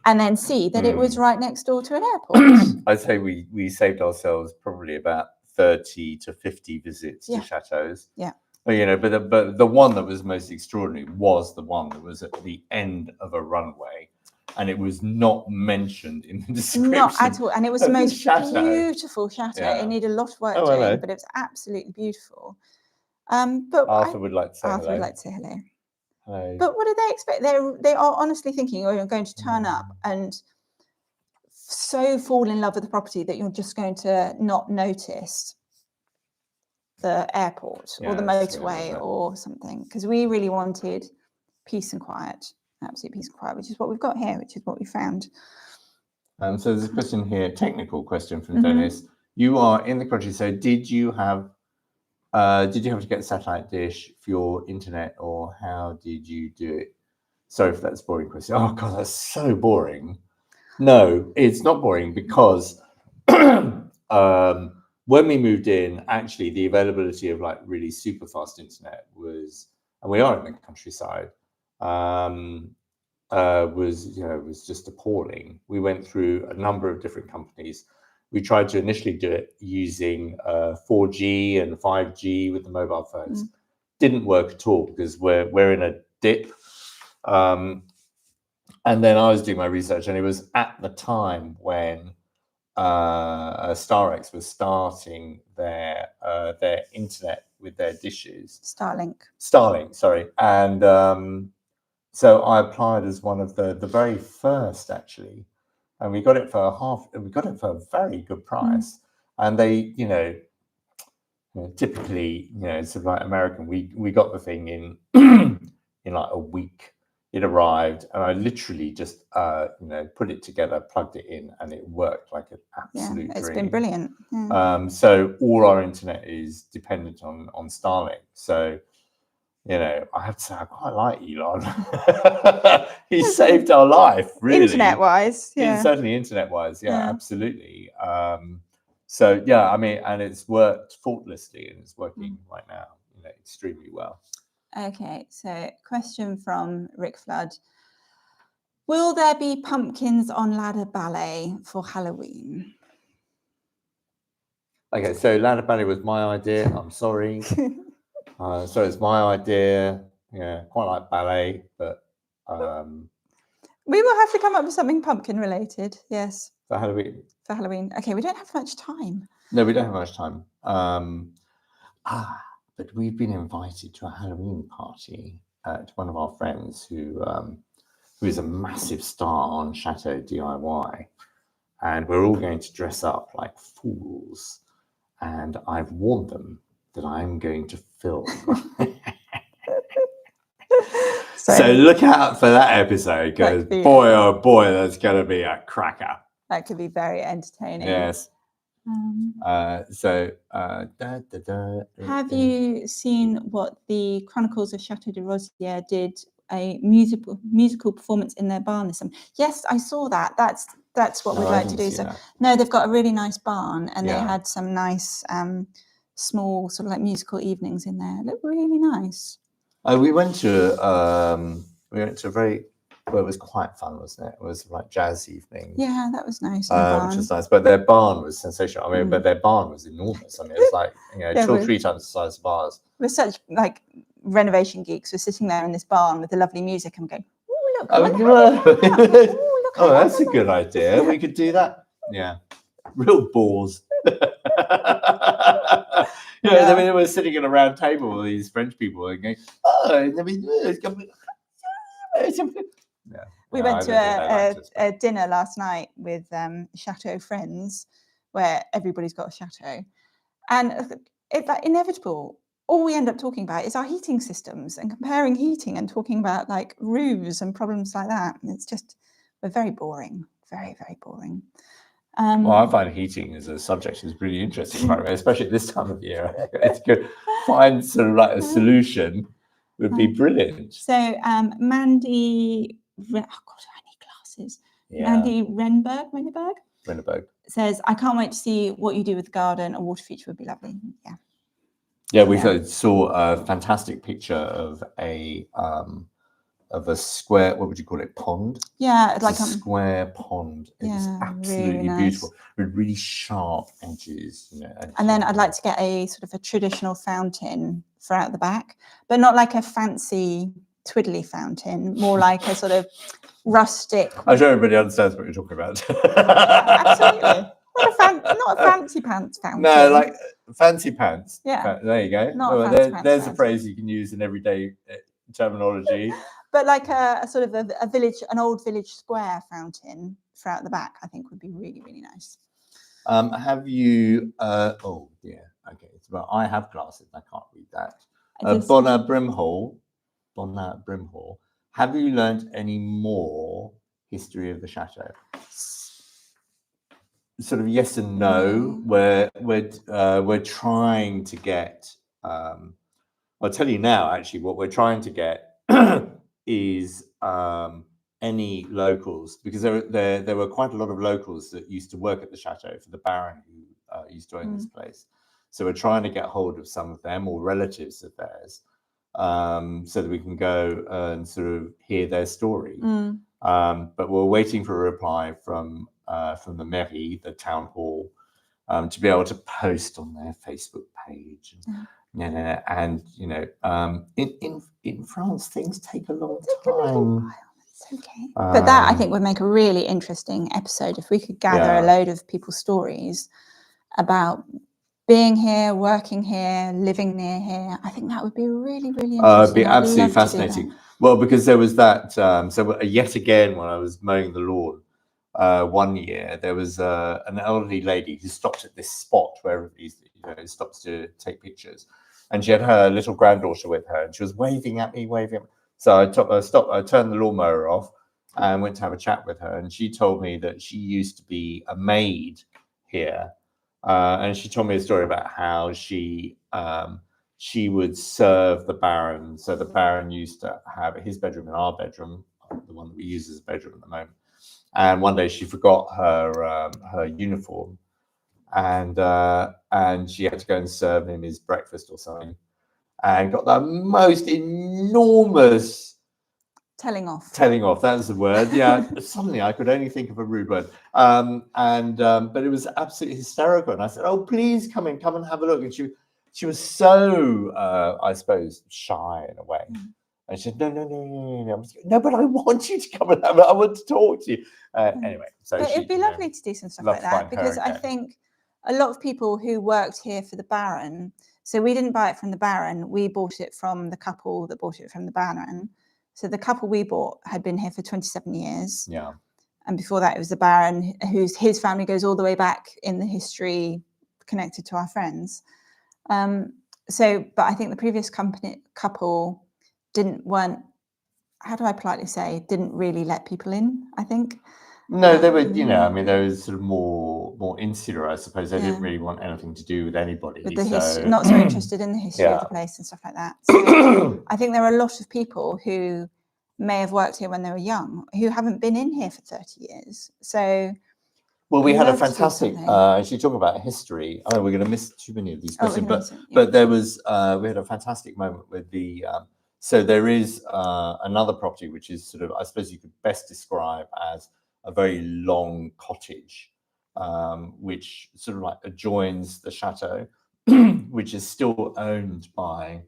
and then see that it was right next door to an airport. I'd say we saved ourselves probably about 30 to 50 visits to chateaus. Yeah. But the one that was most extraordinary was the one that was at the end of a runway, and it was not mentioned in the description. Not at all. And it was the most beautiful chateau. Yeah. It needed a lot of work doing, but it was absolutely beautiful. But Arthur would like to say hello. Arthur would like to say hello. Hello. But what do they expect? They are honestly thinking you're going to turn up and so fall in love with the property that you're just going to not notice the airport or the motorway or something. Because we really wanted peace and quiet, absolute peace and quiet, which is what we've got here, which is what we found. So there's a question here, technical question from Dennis. You are in the country, so did you have to get a satellite dish for your internet, or how did you do it? Sorry for that boring question. Oh God, that's so boring. No, it's not boring because when we moved in, actually the availability of like really super fast internet was, and we are in the countryside, was just appalling. We went through a number of different companies. We tried to initially do it using 4G and 5G with the mobile phones. Didn't work at all because we're in a dip. And then I was doing my research, and it was at the time when Starex was starting their internet with their dishes. Starlink, sorry. And so I applied as one of the very first, actually. And we got it for a very good price. And they, typically, sort of like American, we got the thing in in like a week. It arrived, and I literally just put it together, plugged it in, and it worked like an absolute dream. It's been brilliant. So all our internet is dependent on Starlink. So I have to say I quite like Elon. He saved our life, really. Internet-wise, Certainly internet-wise, absolutely. So I mean, and it's worked faultlessly, and it's working right now, extremely well. Okay, so question from Rick Flood. Will there be pumpkins on ladder ballet for Halloween? Okay, so ladder ballet was my idea. I'm sorry. So it's my idea. Yeah, quite like ballet, but we will have to come up with something pumpkin related. Yes. For Halloween. For Halloween. Okay, we don't have much time. No, we don't have much time. But we've been invited to a Halloween party at one of our friends who who is a massive star on Chateau DIY, and we're all going to dress up like fools. And I've warned them that I'm going to film. So look out for that episode, because boy, oh boy, that's going to be a cracker. That could be very entertaining. Yes. Have you seen what the Chronicles of Chateau de Rosière did? A musical performance in their barn this summer. Yes, I saw that. That's what we'd like to do. So no, they've got a really nice barn, and they had some nice small sort of like musical evenings in there. It looked really nice. We went to a very, well, it was quite fun, wasn't it? It was like jazz evening. Yeah, that was nice. Which was nice, but their barn was sensational. I mean, but their barn was enormous. I mean, it was like, you know, 2 or 3 times the size of ours. We're such like renovation geeks. We're sitting there in this barn with the lovely music and going, "Oh look! Oh, that's a good idea. Yeah. We could do that." Yeah, real bores. I mean, we're sitting at a round table with these French people and going, "Oh, I mean, yeah." We went to a dinner last night with Chateau friends, where everybody's got a chateau, and it's like inevitable. All we end up talking about is our heating systems and comparing heating and talking about like roofs and problems like that. And it's just, we're very boring, very, very boring. Well, I find heating as a subject is really interesting, right? Especially at this time of year. It's good. Find sort of like a solution would be brilliant. So Mandy, oh God, I need glasses. Yeah. Mandy Renberg says, "I can't wait to see what you do with the garden. A water feature would be lovely." Yeah. Yeah, we saw a fantastic picture of a square, what would you call it, pond? Yeah, it's like a square pond. It's absolutely really nice. Beautiful, with really sharp edges. You know, and then I'd like to get a sort of a traditional fountain for out the back, but not like a fancy twiddly fountain, more like a sort of rustic. I'm sure everybody understands what you're talking about. Absolutely. Not a fancy pants fountain. No, like fancy pants. Yeah. There you go. Not there's a phrase you can use in everyday terminology. But like a sort of a village, an old village square fountain throughout the back, I think would be really, really nice. Have you? Oh yeah. Okay. Well, I have glasses. I can't read that. Bonner Brimhall. Have you learnt any more history of the chateau? Sort of yes and no. We're trying to get. I'll tell you now. Actually, what we're trying to get is any locals, because there were quite a lot of locals that used to work at the chateau for the Baron who used to own this place. So we're trying to get hold of some of them or relatives of theirs, so that we can go and sort of hear their story. But we're waiting for a reply from the mairie, the town hall, to be able to post on their Facebook page. And you know, in France, things take a long time. It's okay. But that, I think, would make a really interesting episode if we could gather a load of people's stories about being here, working here, living near here. I think that would be really, really interesting. It'd be absolutely fascinating. Well, because there was that. So yet again, when I was mowing the lawn, one year there was an elderly lady who stopped at this spot where everybody stops to take pictures, and she had her little granddaughter with her, and she was waving at me. So I stopped. I turned the lawnmower off and went to have a chat with her, and she told me that she used to be a maid here, and she told me a story about how she would serve the Baron. So the Baron used to have his bedroom and our bedroom, the one that we use as a bedroom at the moment. And one day she forgot her uniform, and she had to go and serve him his breakfast or something, and got the most enormous telling off. That was the word. Yeah, suddenly I could only think of a rude word. But it was absolutely hysterical. And I said, "Oh, please come and have a look." And she was so, I suppose, shy in a way. And she said, no, but I want you to come and have it. I want to talk to you. Anyway, so but it'd be lovely to do some stuff like that, because I think a lot of people who worked here for the Baron, so we didn't buy it from the Baron, we bought it from the couple that bought it from the Baron. So the couple we bought had been here for 27 years. Yeah. And before that, it was the Baron, his family goes all the way back in the history connected to our friends. But I think the previous couple weren't, how do I politely say, didn't really let people in, I think. No, they were, you know, I mean, they were sort of more insular, I suppose. They Yeah. didn't really want anything to do with anybody. With the history, not so interested in the history Yeah. of the place and stuff like that. So I think there are a lot of people who may have worked here when they were young, who haven't been in here for 30 years. So, well, we had a love to do fantastic, something. as you talk about history, I know we're going to miss too many of these Oh, we're questions, gonna but miss it, yeah. but there was, we had a fantastic moment with the, so there is another property, which is sort of, I suppose you could best describe as a very long cottage, which sort of like adjoins the chateau, which is still owned by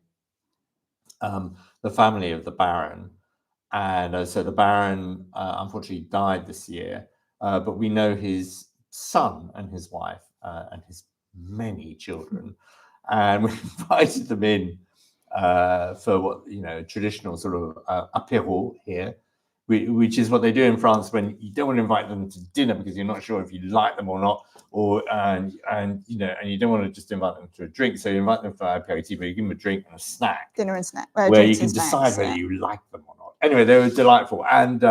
the family of the Baron. And so the Baron unfortunately died this year, but we know his son and his wife and his many children, and we invited them in for what, you know, traditional sort of apéro here, which is what they do in France when you don't want to invite them to dinner because you're not sure if you like them or not, or and you know, and you don't want to just invite them to a drink, so you invite them for aperitif, but you give them a drink and a snack, dinner and snack, where you can decide whether you like them or not. Anyway, they were delightful, and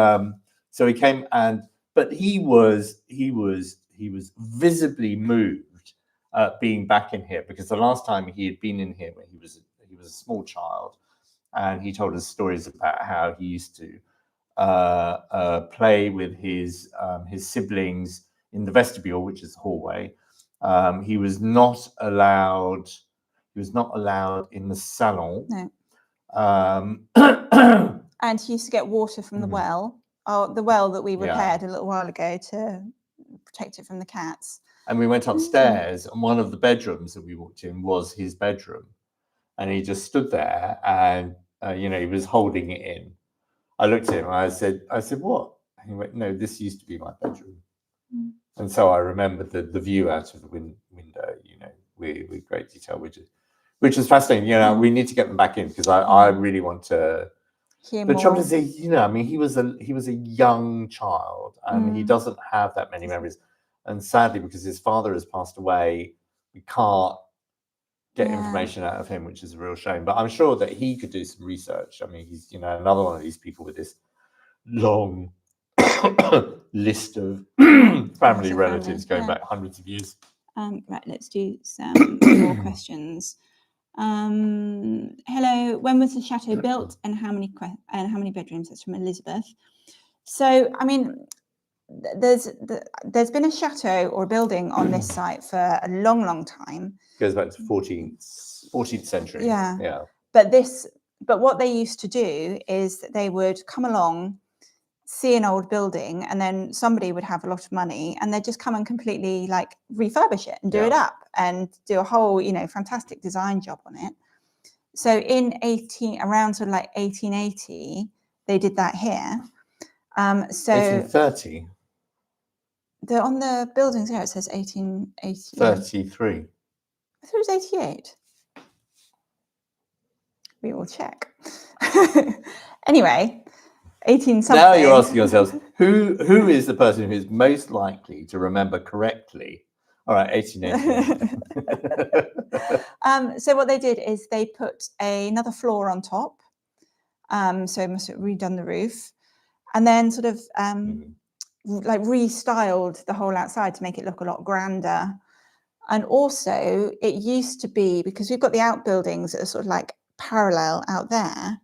so he came, but he was visibly moved being back in here, because the last time he had been in here when he was a small child, and he told us stories about how he used to play with his siblings in the vestibule, which is the hallway. He was not allowed in the salon. No. And he used to get water from the well, the well that we repaired a little while ago to protect it from the cats. And we went upstairs, and one of the bedrooms that we walked in was his bedroom, and he just stood there, and you know, he was holding it in. I looked at him and I said, what? And he went, no, this used to be my bedroom. And so I remembered the view out of the window, you know, with great detail, which is fascinating. You know, we need to get them back in, because I really want to hear more. The trouble is, you know, I mean, he was a young child, and he doesn't have that many memories. And sadly, because his father has passed away, we can't get information out of him, which is a real shame. But I'm sure that he could do some research. I mean, he's, you know, another one of these people with this long list of family relatives going back hundreds of years. Right, let's do some more questions. Hello, when was the chateau built, and how many bedrooms? That's from Elizabeth. So, I mean, there's been a chateau or a building on this site for a long time. Goes back to 14th century. Yeah. But what they used to do is that they would come along, see an old building, and then somebody would have a lot of money, and they'd just come and completely like refurbish it and do it up and do a whole, you know, fantastic design job on it. So around sort of like 1880, they did that here. So 1830. On the buildings here it says 1880. 33. I thought it was 88. We will check. Anyway, 18 something. Now you're asking yourselves, who is the person who is most likely to remember correctly? All right, 1880. So what they did is they put another floor on top. So must have redone the roof, and then sort of like restyled the whole outside to make it look a lot grander. And also it used to be, because we've got the outbuildings that are sort of like parallel out there,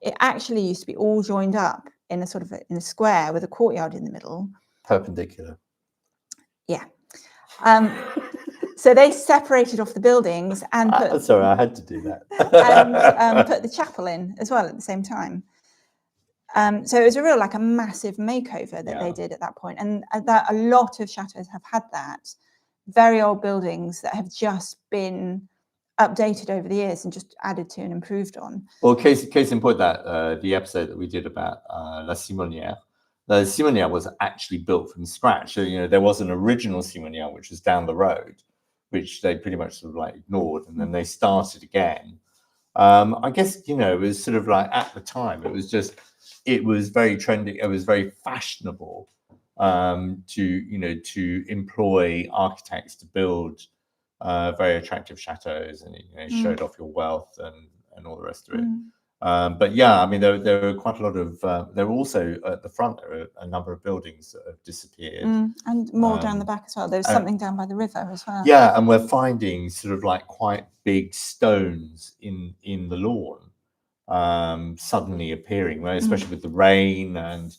it actually used to be all joined up in a sort of in a square with a courtyard in the middle. Perpendicular. Yeah. So they separated off the buildings and put... sorry, I had to do that. and put the chapel in as well at the same time. So it was a massive makeover that they did at that point. And that a lot of chateaus have had that. Very old buildings that have just been updated over the years and just added to and improved on. Well, case in point, that the episode that we did about La Simonière. The Simonière was actually built from scratch. So, you know, there was an original Simonière which was down the road, which they pretty much sort of like ignored, and then they started again. I guess, you know, it was sort of like, at the time, it was just it was very trendy. It was very fashionable to employ architects to build very attractive chateaus, and it showed off your wealth and all the rest of it. But yeah, I mean, there were quite a lot of. There were also at the front there were a number of buildings that have disappeared, and more down the back as well. There was something down by the river as well. Yeah, and we're finding sort of like quite big stones in the lawn suddenly appearing, right? Especially with the rain and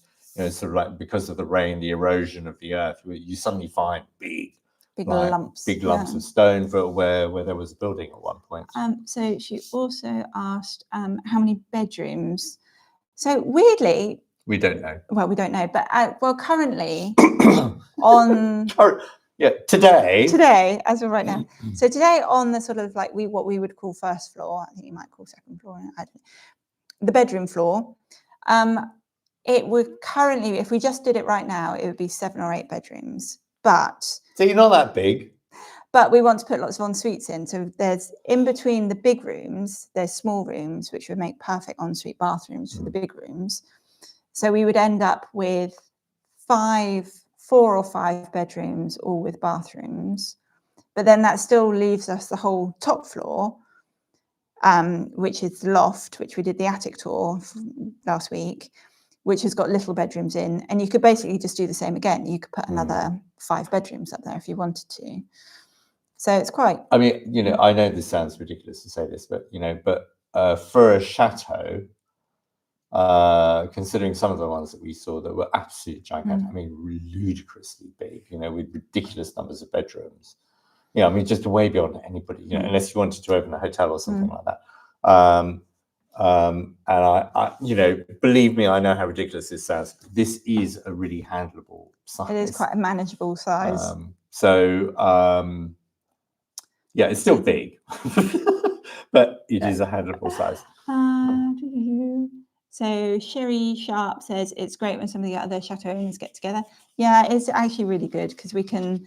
sort of like because of the rain, the erosion of the earth, you suddenly find big lumps of stone where there was a building at one point. So she also asked how many bedrooms. So weirdly, we don't know. Well, we don't know, but currently on today, as of right now. So today on the sort of like what we would call first floor, I think you might call second floor, the bedroom floor. It would currently, if we just did it right now, it would be 7 or 8 bedrooms. But so you're not that big. But we want to put lots of en-suites in. So there's in between the big rooms, there's small rooms, which would make perfect en-suite bathrooms for the big rooms. So we would end up with 4 or 5 bedrooms, all with bathrooms. But then that still leaves us the whole top floor, which is the loft, which we did the attic tour last week, which has got little bedrooms in. And you could basically just do the same again. You could put another 5 bedrooms up there if you wanted to. So it's quite... I mean, I know this sounds ridiculous to say this, but, for a chateau, considering some of the ones that we saw that were absolutely gigantic, I mean, ludicrously big, with ridiculous numbers of bedrooms. I mean, just way beyond anybody, unless you wanted to open a hotel or something like that. And I believe me, I know how ridiculous this sounds. This is a really handleable size. It is quite a manageable size. Yeah, it's still big, but it is a handleable size. So Sherry Sharp says it's great when some of the other chateau owners get together. Yeah, it's actually really good because we can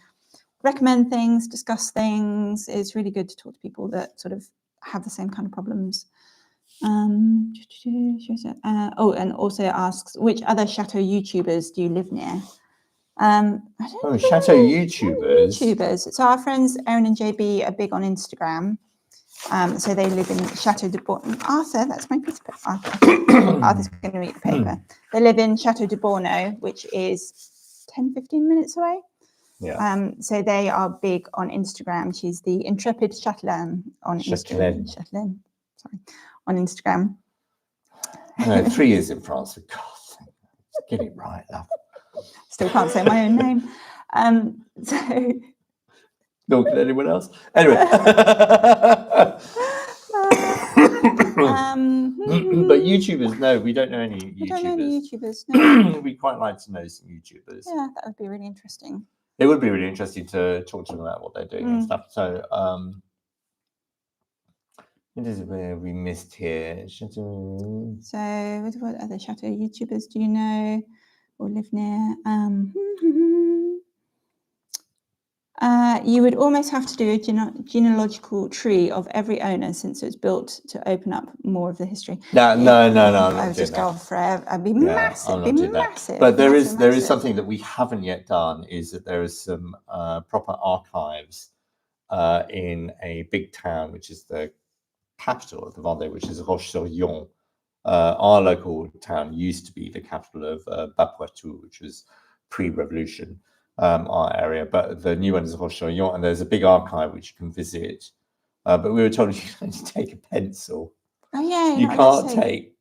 recommend things, discuss things. It's really good to talk to people that sort of have the same kind of problems. And also asks, which other chateau YouTubers do you live near? Chateau YouTubers. So our friends Erin and JB are big on Instagram. So they live in Chateau de Borno. Arthur, that's my piece of paper. Arthur's going to read the paper. They live in Chateau de Borno, which is 10-15 minutes away. Yeah. So they are big on Instagram. She's the intrepid chatelaine on Instagram. Sorry, on Instagram. 3 years in France. For God's sake, get it right, love. Still can't say my own name. Nor can anyone else. Anyway. But YouTubers, no, we don't know any YouTubers. We don't know any YouTubers, no. We'd quite like to know some YouTubers. Yeah, that would be really interesting. It would be really interesting to talk to them about what they're doing and stuff. So, what is it we missed here? So, what other chateau YouTubers do you know or live near? You would almost have to do a genealogical tree of every owner since it was built to open up more of the history. No. I would just go forever. I'd be massive. It'd be massive. But there is something that we haven't yet done, is that there is some proper archives in a big town, which is the capital of the Vendée, which is Roche-sur-Yon. Our local town used to be the capital of Bas-Poitou, which was pre-revolution. Our area, but the new one is Roche-sur-Yon, and there's a big archive which you can visit. But we were told you can only take a pencil. Oh yeah, you can't take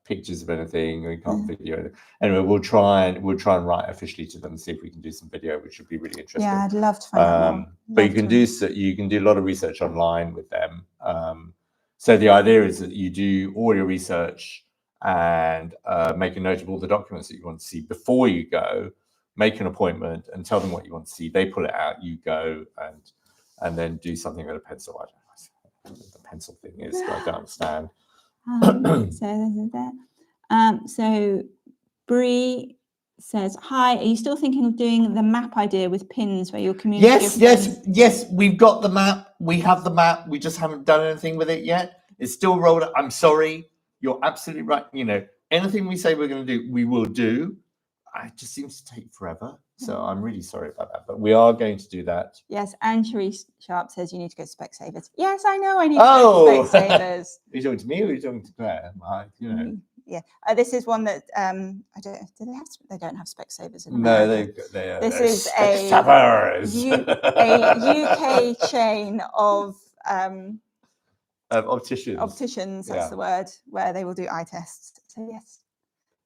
pictures of anything, or you can't video anything. Anyway, we'll try and write officially to them and see if we can do some video, which would be really interesting. Yeah, I'd love to find out more. But you can do a lot of research online with them. So the idea is that you do all your research and make a note of all the documents that you want to see before you go. Make an appointment and tell them what you want to see. They pull it out, you go and then do something with a pencil. I don't know what the pencil thing is, but I don't understand. So Bree says, hi, are you still thinking of doing the map idea with pins where your community... Yes, we've got the map. We have the map. We just haven't done anything with it yet. It's still rolled up. I'm sorry. You're absolutely right. anything we say we're going to do, we will do. It just seems to take forever. So I'm really sorry about that. But we are going to do that. Yes, Anne Cherie Sharp says you need to go to Specsavers. Yes, I know I need to go to Specsavers. Are you talking to me or are you talking to Claire? You know. Yeah, this is one that I don't. Do they have? They don't have Specsavers in No, America. this is a UK chain of opticians. Opticians, that's the word, where they will do eye tests. So yes,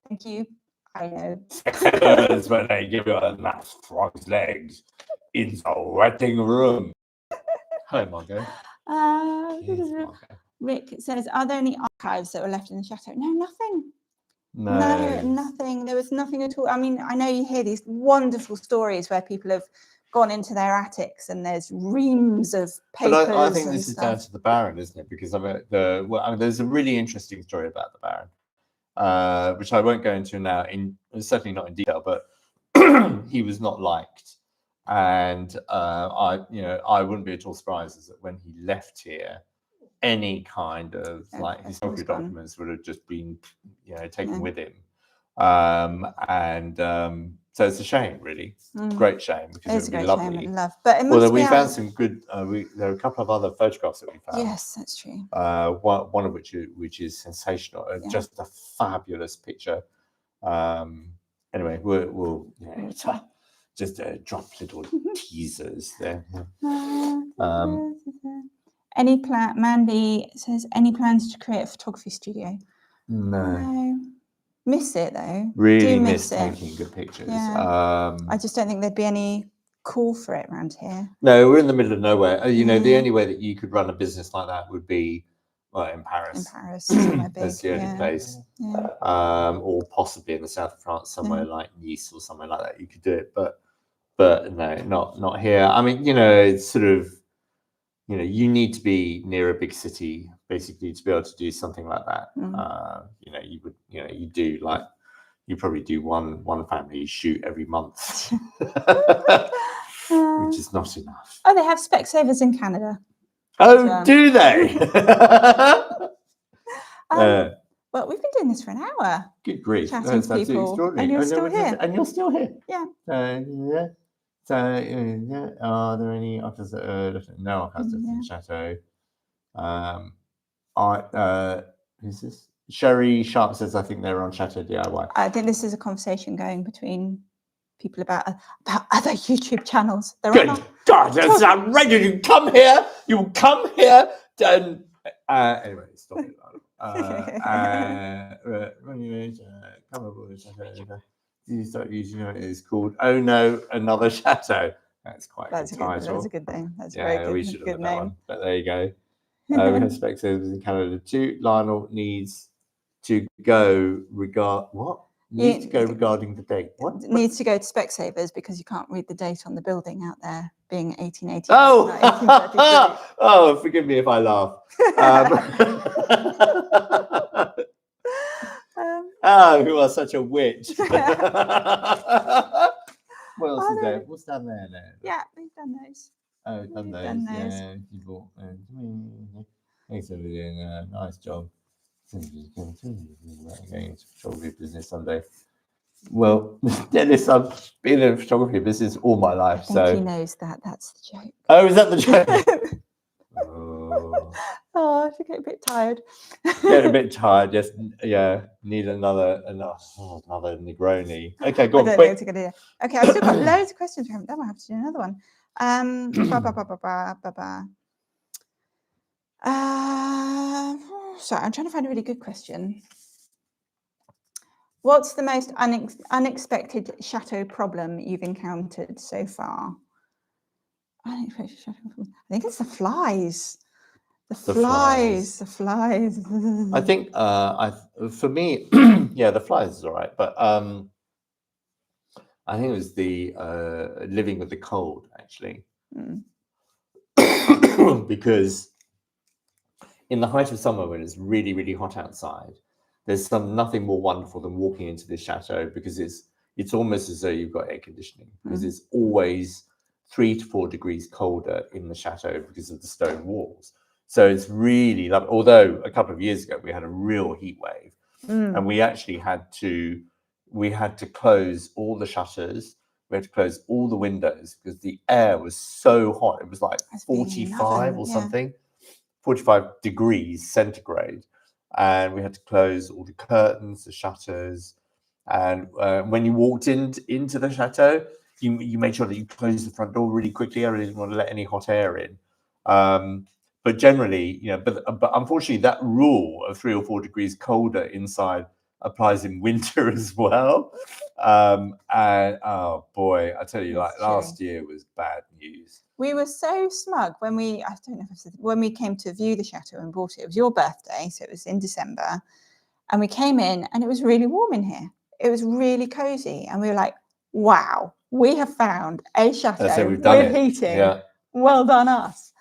thank you. I know. Specsavers when they give you a nice frog's legs in the waiting room. Hello, Margot. Yes, Margot. Rick says, are there any archives that were left in the chateau? No, nothing. No, nothing. There was nothing at all. I mean, I know you hear these wonderful stories where people have gone into their attics and there's reams of papers. But I think this is down to the Baron, isn't it? Because there's a really interesting story about the Baron, which I won't go into now. Certainly not in detail, but he was not liked, and I wouldn't be at all surprised that when he left here, any kind of historical documents would have just been taken with him, so it's a shame, really. It's a great shame because it would be lovely. But although we found some good, there are a couple of other photographs that we found. Yes, that's true. One of which is sensational, just a fabulous picture. Anyway, we'll just drop little teasers there. Any plan? Mandy says, any plans to create a photography studio? No. Miss it though. Really miss taking good pictures. Yeah. I just don't think there'd be any call for it around here. No, we're in the middle of nowhere. The only way that you could run a business like that would be in Paris. In Paris, somewhere big. That's the only place. Yeah. Or possibly in the south of France, somewhere like Nice or somewhere like that. You could do it, but no, not here. I mean, it's sort of. You need to be near a big city basically to be able to do something like that. You probably do one family shoot every month, which is not enough. Oh, they have Specsavers in Canada. Oh, do they? Well, we've been doing this for an hour. Good grief. Chatting That's to absolutely people, extraordinary. and you're still here. And you're still here. Yeah. So, are there any archives that are no archives in the chateau? Who's this? Sherry Sharp says, I think they're on Chateau DIY. I think this is a conversation going between people about other YouTube channels. Good God, that's outrageous. You come here. And anyway, stop it. You start using it. It's called Oh No, Another Chateau. That's quite a good title. That's a good name. That's a very good, we should have good done name. that one, but there you go. We have Specsavers in Canada too. Lionel needs to go regarding the date. What? Needs to go to Specsavers because you can't read the date on the building out there being 1880. Oh, 1833. Oh, forgive me if I laugh. You are such a witch. What else is there? What's down there now? Yeah, we've done those. Oh, done those. Yeah, people. Thanks for doing a nice job. Going into photography business someday. Well, Dennis, I've been in photography business all my life. I think he knows that. That's the joke. Oh, is that the joke? Oh, I think I'm a bit tired. Getting a bit tired. Just need another Negroni. Okay, go on. Quick. Okay, I've still got loads of questions we haven't done. I'll have to do another one. Sorry, I'm trying to find a really good question. What's the most unexpected chateau problem you've encountered so far? Unexpected chateau problem. I think it's the flies. The flies. I think for me, the flies is all right, but I think it was the living with the cold actually, because in the height of summer when it's really, really hot outside, there's nothing more wonderful than walking into this chateau because it's almost as though you've got air conditioning because it's always 3 to 4 degrees colder in the chateau because of the stone walls. So it's really lovely. Although a couple of years ago we had a real heat wave, and we actually had to close all the shutters. We had to close all the windows because the air was so hot. It was like 45 or something, 45 degrees centigrade. And we had to close all the curtains, the shutters. And when you walked into the chateau, you made sure that you closed the front door really quickly. I really didn't want to let any hot air in. But generally, but unfortunately, that rule of 3 or 4 degrees colder inside applies in winter as well. And oh boy, I tell you, like last year was bad news. We were so smug when I don't know if I've said, when we came to view the chateau and bought it. It was your birthday, so it was in December. And we came in and it was really warm in here. It was really cozy. And we were like, wow, we have found a chateau with heating. Yeah. Well done us.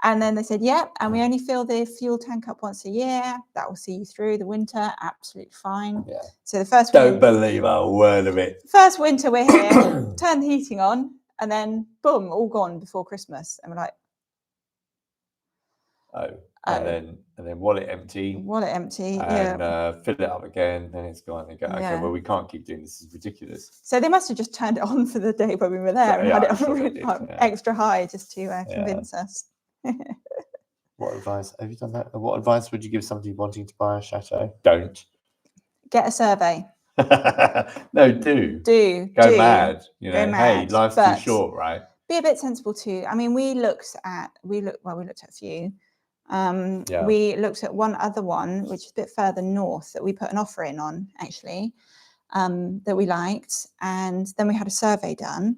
And then they said, yep, and we only fill the fuel tank up once a year. That will see you through the winter. Absolutely fine. Yeah. So the first Don't believe a word of it. First winter we're here, turn the heating on, and then boom, all gone before Christmas. And we're like, and then wallet empty. And fill it up again, then it's gone. And go, okay, well, we can't keep doing this. This is ridiculous. So they must have just turned it on for the day when we were there and had it on extra high just to convince us. What advice have you done that? What advice would you give somebody wanting to buy a chateau? Don't get a survey. No, do go mad. Hey, life's too short, right? Be a bit sensible too. I mean, we looked at a few. We looked at one other one, which is a bit further north, that we put an offer in on actually, that we liked, and then we had a survey done,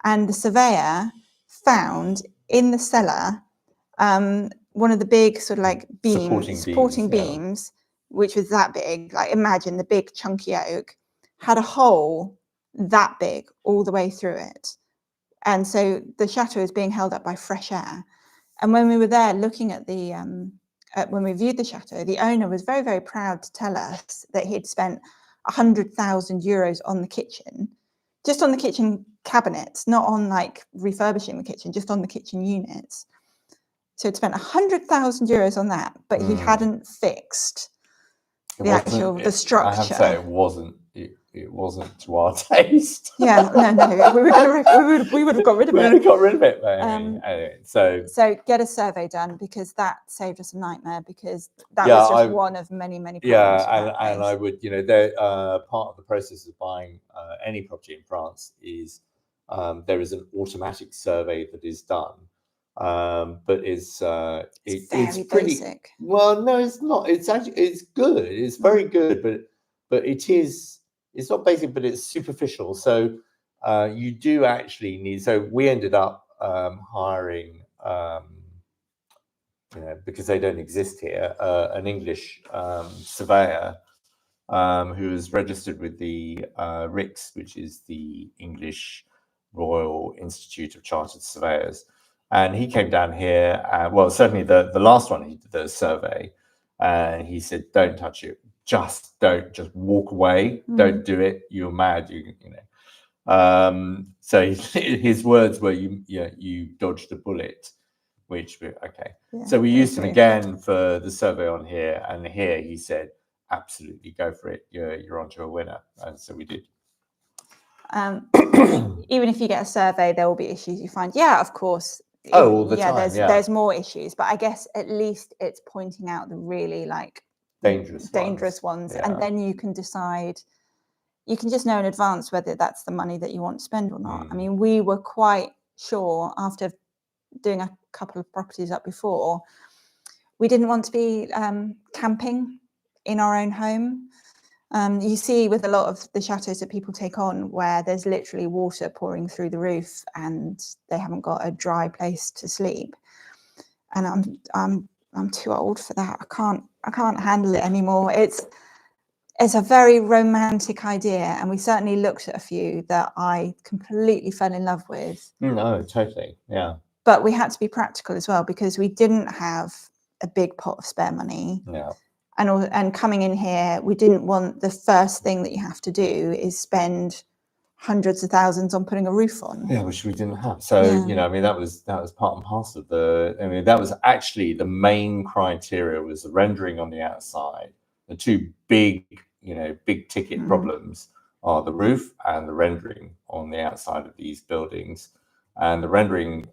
and the surveyor found in the cellar one of the big sort of like supporting beams, which was that big. Like imagine the big chunky oak had a hole that big all the way through it, and so the chateau is being held up by fresh air. And when we were there looking at when we viewed the chateau, the owner was very, very proud to tell us that he'd spent 100,000 euros on the kitchen, just on the kitchen cabinets, not on like refurbishing the kitchen, just on the kitchen units. So he'd spent 100,000 euros on that, but he hadn't fixed the structure. I have to say it wasn't to our taste. Yeah, no, we would have got rid of it. We would have got rid of it. Anyway, so get a survey done, because that saved us a nightmare, because that was just one of many problems. Yeah, and I would, part of the process of buying any property in France is there is an automatic survey that is done. But it's pretty basic. Well, no, it's not. It's good. It's very good, but it's not basic, but it's superficial. So you do actually need. So we ended up hiring, because they don't exist here, an English surveyor who is registered with the RICS, which is the English Royal Institute of Chartered Surveyors. And he came down here, certainly the last one, he did the survey, and he said, don't touch it. Just walk away. Don't do it. You're mad. So his words were, you dodged a bullet, which, okay. Yeah, so we used him again for the survey on here. And here he said, absolutely go for it. You're onto a winner. And so we did. Even if you get a survey, there will be issues you find. Yeah, of course. All the time. There's more issues, but I guess at least it's pointing out the really dangerous ones. And then you can decide, you can just know in advance whether that's the money that you want to spend or not. I mean, we were quite sure after doing a couple of properties up before, we didn't want to be camping in our own home. You see with a lot of the chateaus that people take on, where there's literally water pouring through the roof and they haven't got a dry place to sleep. And I'm too old for that. I can't handle it anymore. It's a very romantic idea, and we certainly looked at a few that I completely fell in love with. No, totally, yeah. But we had to be practical as well, because we didn't have a big pot of spare money. Yeah. And coming in here, we didn't want the first thing that you have to do is spend hundreds of thousands on putting a roof on. Yeah, which we didn't have. So, I mean, that was part and parcel of that was actually the main criteria, was the rendering on the outside, The two big, big ticket problems are the roof and the rendering on the outside of these buildings. And the rendering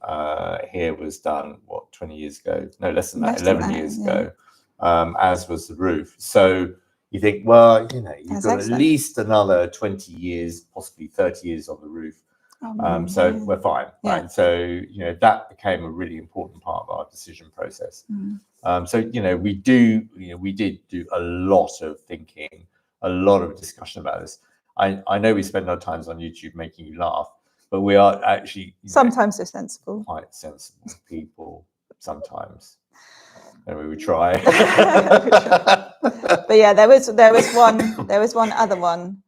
here was done, 20 years ago? No, less than that, 11 years ago, as was the roof. So you think, well, you've got at least another 20 years, possibly 30 years on the roof. So we're fine, right? So, that became a really important part of our decision process. So, we did do a lot of thinking, a lot of discussion about this. I know we spend our times on YouTube making you laugh, but we are actually sometimes so sensible, quite sensible people. Sometimes, and we would try. But yeah, there was one other one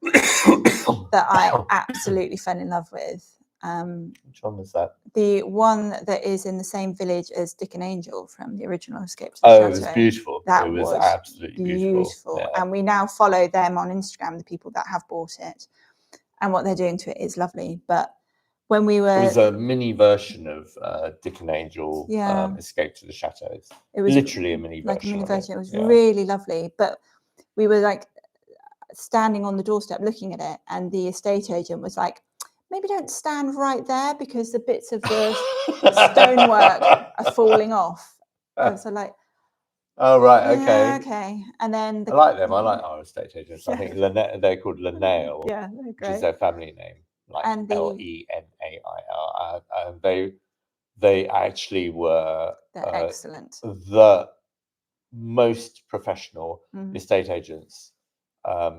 that I absolutely fell in love with. Which one was that? The one that is in the same village as Dick and Angel from the original Escape to the Chateau. Chateau. It was beautiful. That it was absolutely beautiful. Yeah. And we now follow them on Instagram, the people that have bought it, and what they're doing to it is lovely. But when we were, it was a mini version of Dick and Angel Escape to the Chateaus. It was literally a mini version. Like a mini version. It was really lovely. But we were like standing on the doorstep looking at it, and the estate agent was like, maybe don't stand right there because the bits of the stonework are falling off. So like, oh right, okay, okay. And then I like them. I like our estate agents. I think they're called Lionel, they're great. Which is their family name, like Lenail. And they actually were excellent. The most professional estate agents,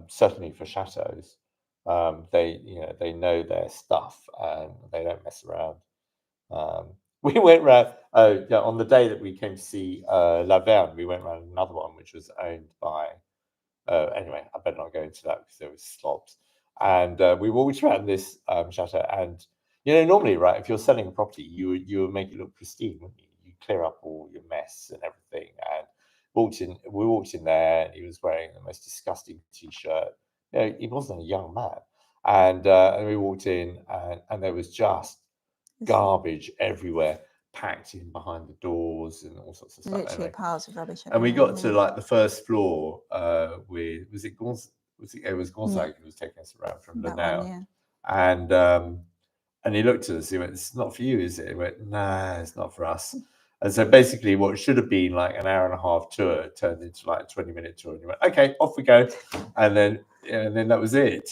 certainly for chateaus. They know their stuff and they don't mess around. We went round on the day that we came to see Laverne. We went around another one which was owned by. Anyway, I better not go into that because there was slobs. And we walked around this chateau, and normally, right, if you're selling a property, you would make it look pristine, wouldn't you? You clear up all your mess and everything. And we walked in there, and he was wearing the most disgusting t-shirt. He wasn't a young man. And we walked in, and there was just garbage everywhere, packed in behind the doors and all sorts of stuff. Literally piles of rubbish. And we got to like the first floor with it was Gonzague who was taking us around from Lionel. And he looked at us, he went, "It's not for you, is it?" He went, "Nah, it's not for us." And so basically what should have been like an hour and a half tour turned into like a 20-minute tour. And he went, "Okay, off we go." And then that was it.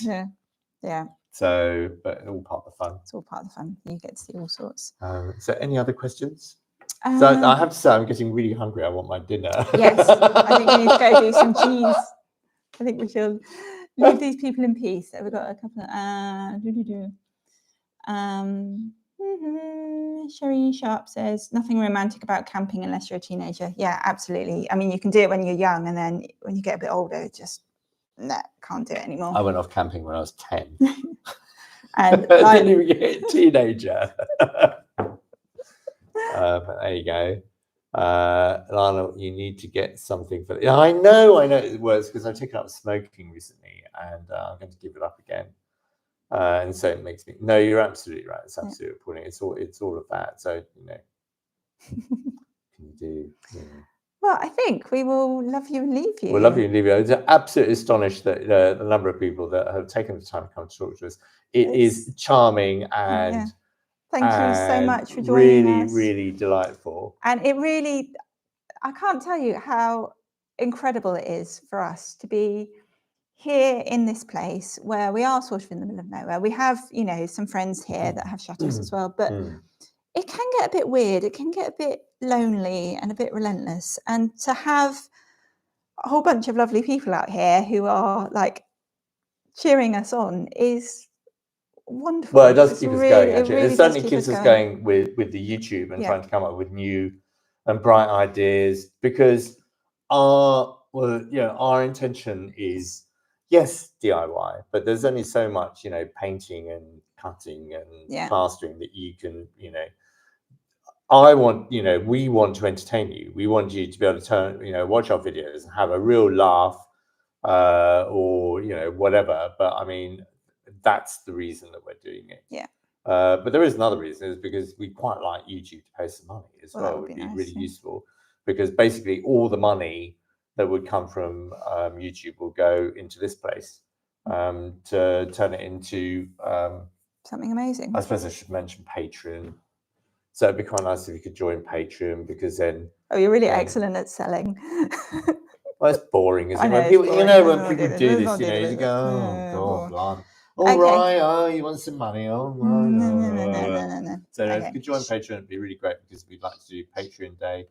Yeah. So, but all part of the fun. It's all part of the fun. You get to see all sorts. So any other questions? So I have to say, I'm getting really hungry. I want my dinner. Yes, I think we need to go do some cheese. I think we should leave these people in peace. So we've got a couple of Sherry Sharp says, nothing romantic about camping unless you're a teenager. Yeah, absolutely. I mean, you can do it when you're young, and then when you get a bit older, just can't do it anymore. I went off camping when I was 10. And I didn't even get a teenager. But there you go. Lionel, you need to get something for. Yeah, I know it works because I've taken up smoking recently, and I'm going to give it up again. And so it makes me. No, you're absolutely right. It's absolutely appalling. It's all of that. So can you do? Well, I think we will love you and leave you. We'll love you and leave you. I'm absolutely astonished that the number of people that have taken the time to come to talk to us. It is charming and. Thank you so much for joining us. Really delightful. And it really, I can't tell you how incredible it is for us to be here in this place where we are sort of in the middle of nowhere. We have, some friends here that have chateaus as well, but it can get a bit weird. It can get a bit lonely and a bit relentless. And to have a whole bunch of lovely people out here who are like cheering us on is wonderful. Well, it does keep us going. Actually, it certainly keeps us going with the YouTube and trying to come up with new and bright ideas, because our intention is DIY, but there's only so much painting and cutting and plastering that you can we want to entertain you. We want you to be able to watch our videos and have a real laugh or whatever. But I mean, that's the reason that we're doing it. But there is another reason, is because we quite like YouTube to pay some money as well. It would be really useful, because basically all the money that would come from YouTube will go into this place to turn it into something amazing. I suppose I should mention Patreon. So it'd be quite nice if you could join Patreon, because then You're really excellent at selling. Well, it's boring, isn't it? When people, when people do this, you go, oh, God, blimey. All right, oh, you want some money? Oh, no. So if you could join Patreon, it'd be really great, because we'd like to do Patreon Day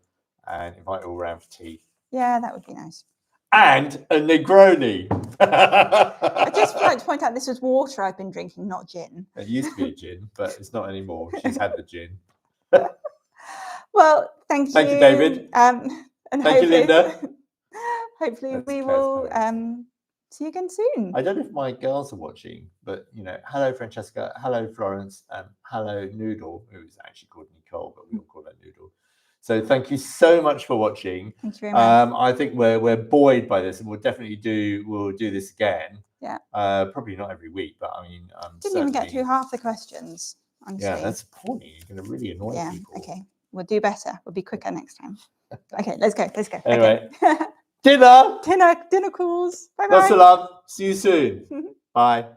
and invite you all around for tea. Yeah, that would be nice. And a Negroni. I just like to point out this was water I've been drinking, not gin. It used to be a gin, but it's not anymore. She's had the gin. Well, thank you. Thank you, David. And thank you, Linda. Hopefully we will see you again soon. I don't know if my girls are watching, but hello Francesca, hello Florence, hello Noodle, who is actually called Nicole, but we all call her Noodle. So thank you so much for watching. Thank you very much. I think we're buoyed by this, and we'll definitely do this again. Yeah. Probably not every week, but I mean, didn't even get through half the questions. Honestly. Yeah, that's appalling. You're going to really annoy people. Okay, we'll do better. We'll be quicker next time. Okay, let's go. Anyway. Okay. Dinner calls. Bye bye. Lots of love. See you soon. Bye.